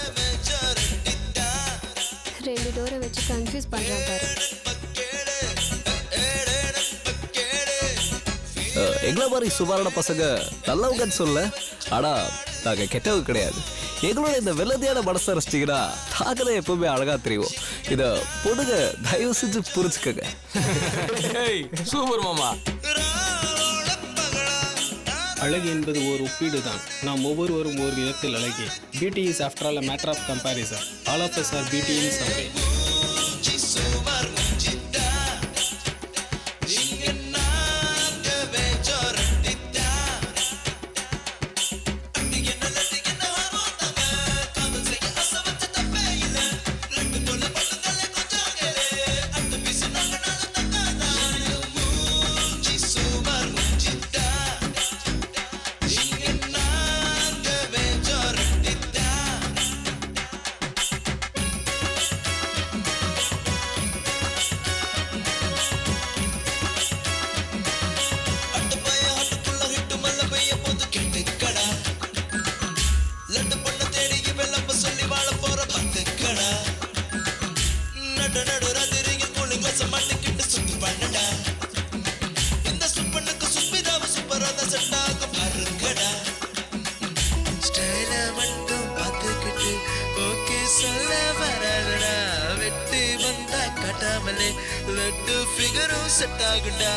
2 டோரை வச்சு கன்ஃபியூஸ் பண்றான் பாரு. எங்களை மாதிரி சுமாரான பசங்க நல்லவங்கன்னு சொல்ல, ஆனா நாங்க கெட்டவங்க கிடையாது. எங்களோட இந்த வெள்ளதியான மனசை ரசிச்சிங்கன்னா நாங்க தான் எப்பவுமே அழகா தெரியும். இத பொண்ணுங்க தயவு செஞ்சு புரிச்சுக்கங்க. சூப்பர் மாமா. அழகு என்பது ஒரு ஒப்பீடு தான். நாம் ஒவ்வொருவரும் ஒரு விதத்தில் அழகே. Beauty is after all a matter of comparison. All of us are beauty in some way. Laddu ஃபிகரும் செட் ஆகுண்டா.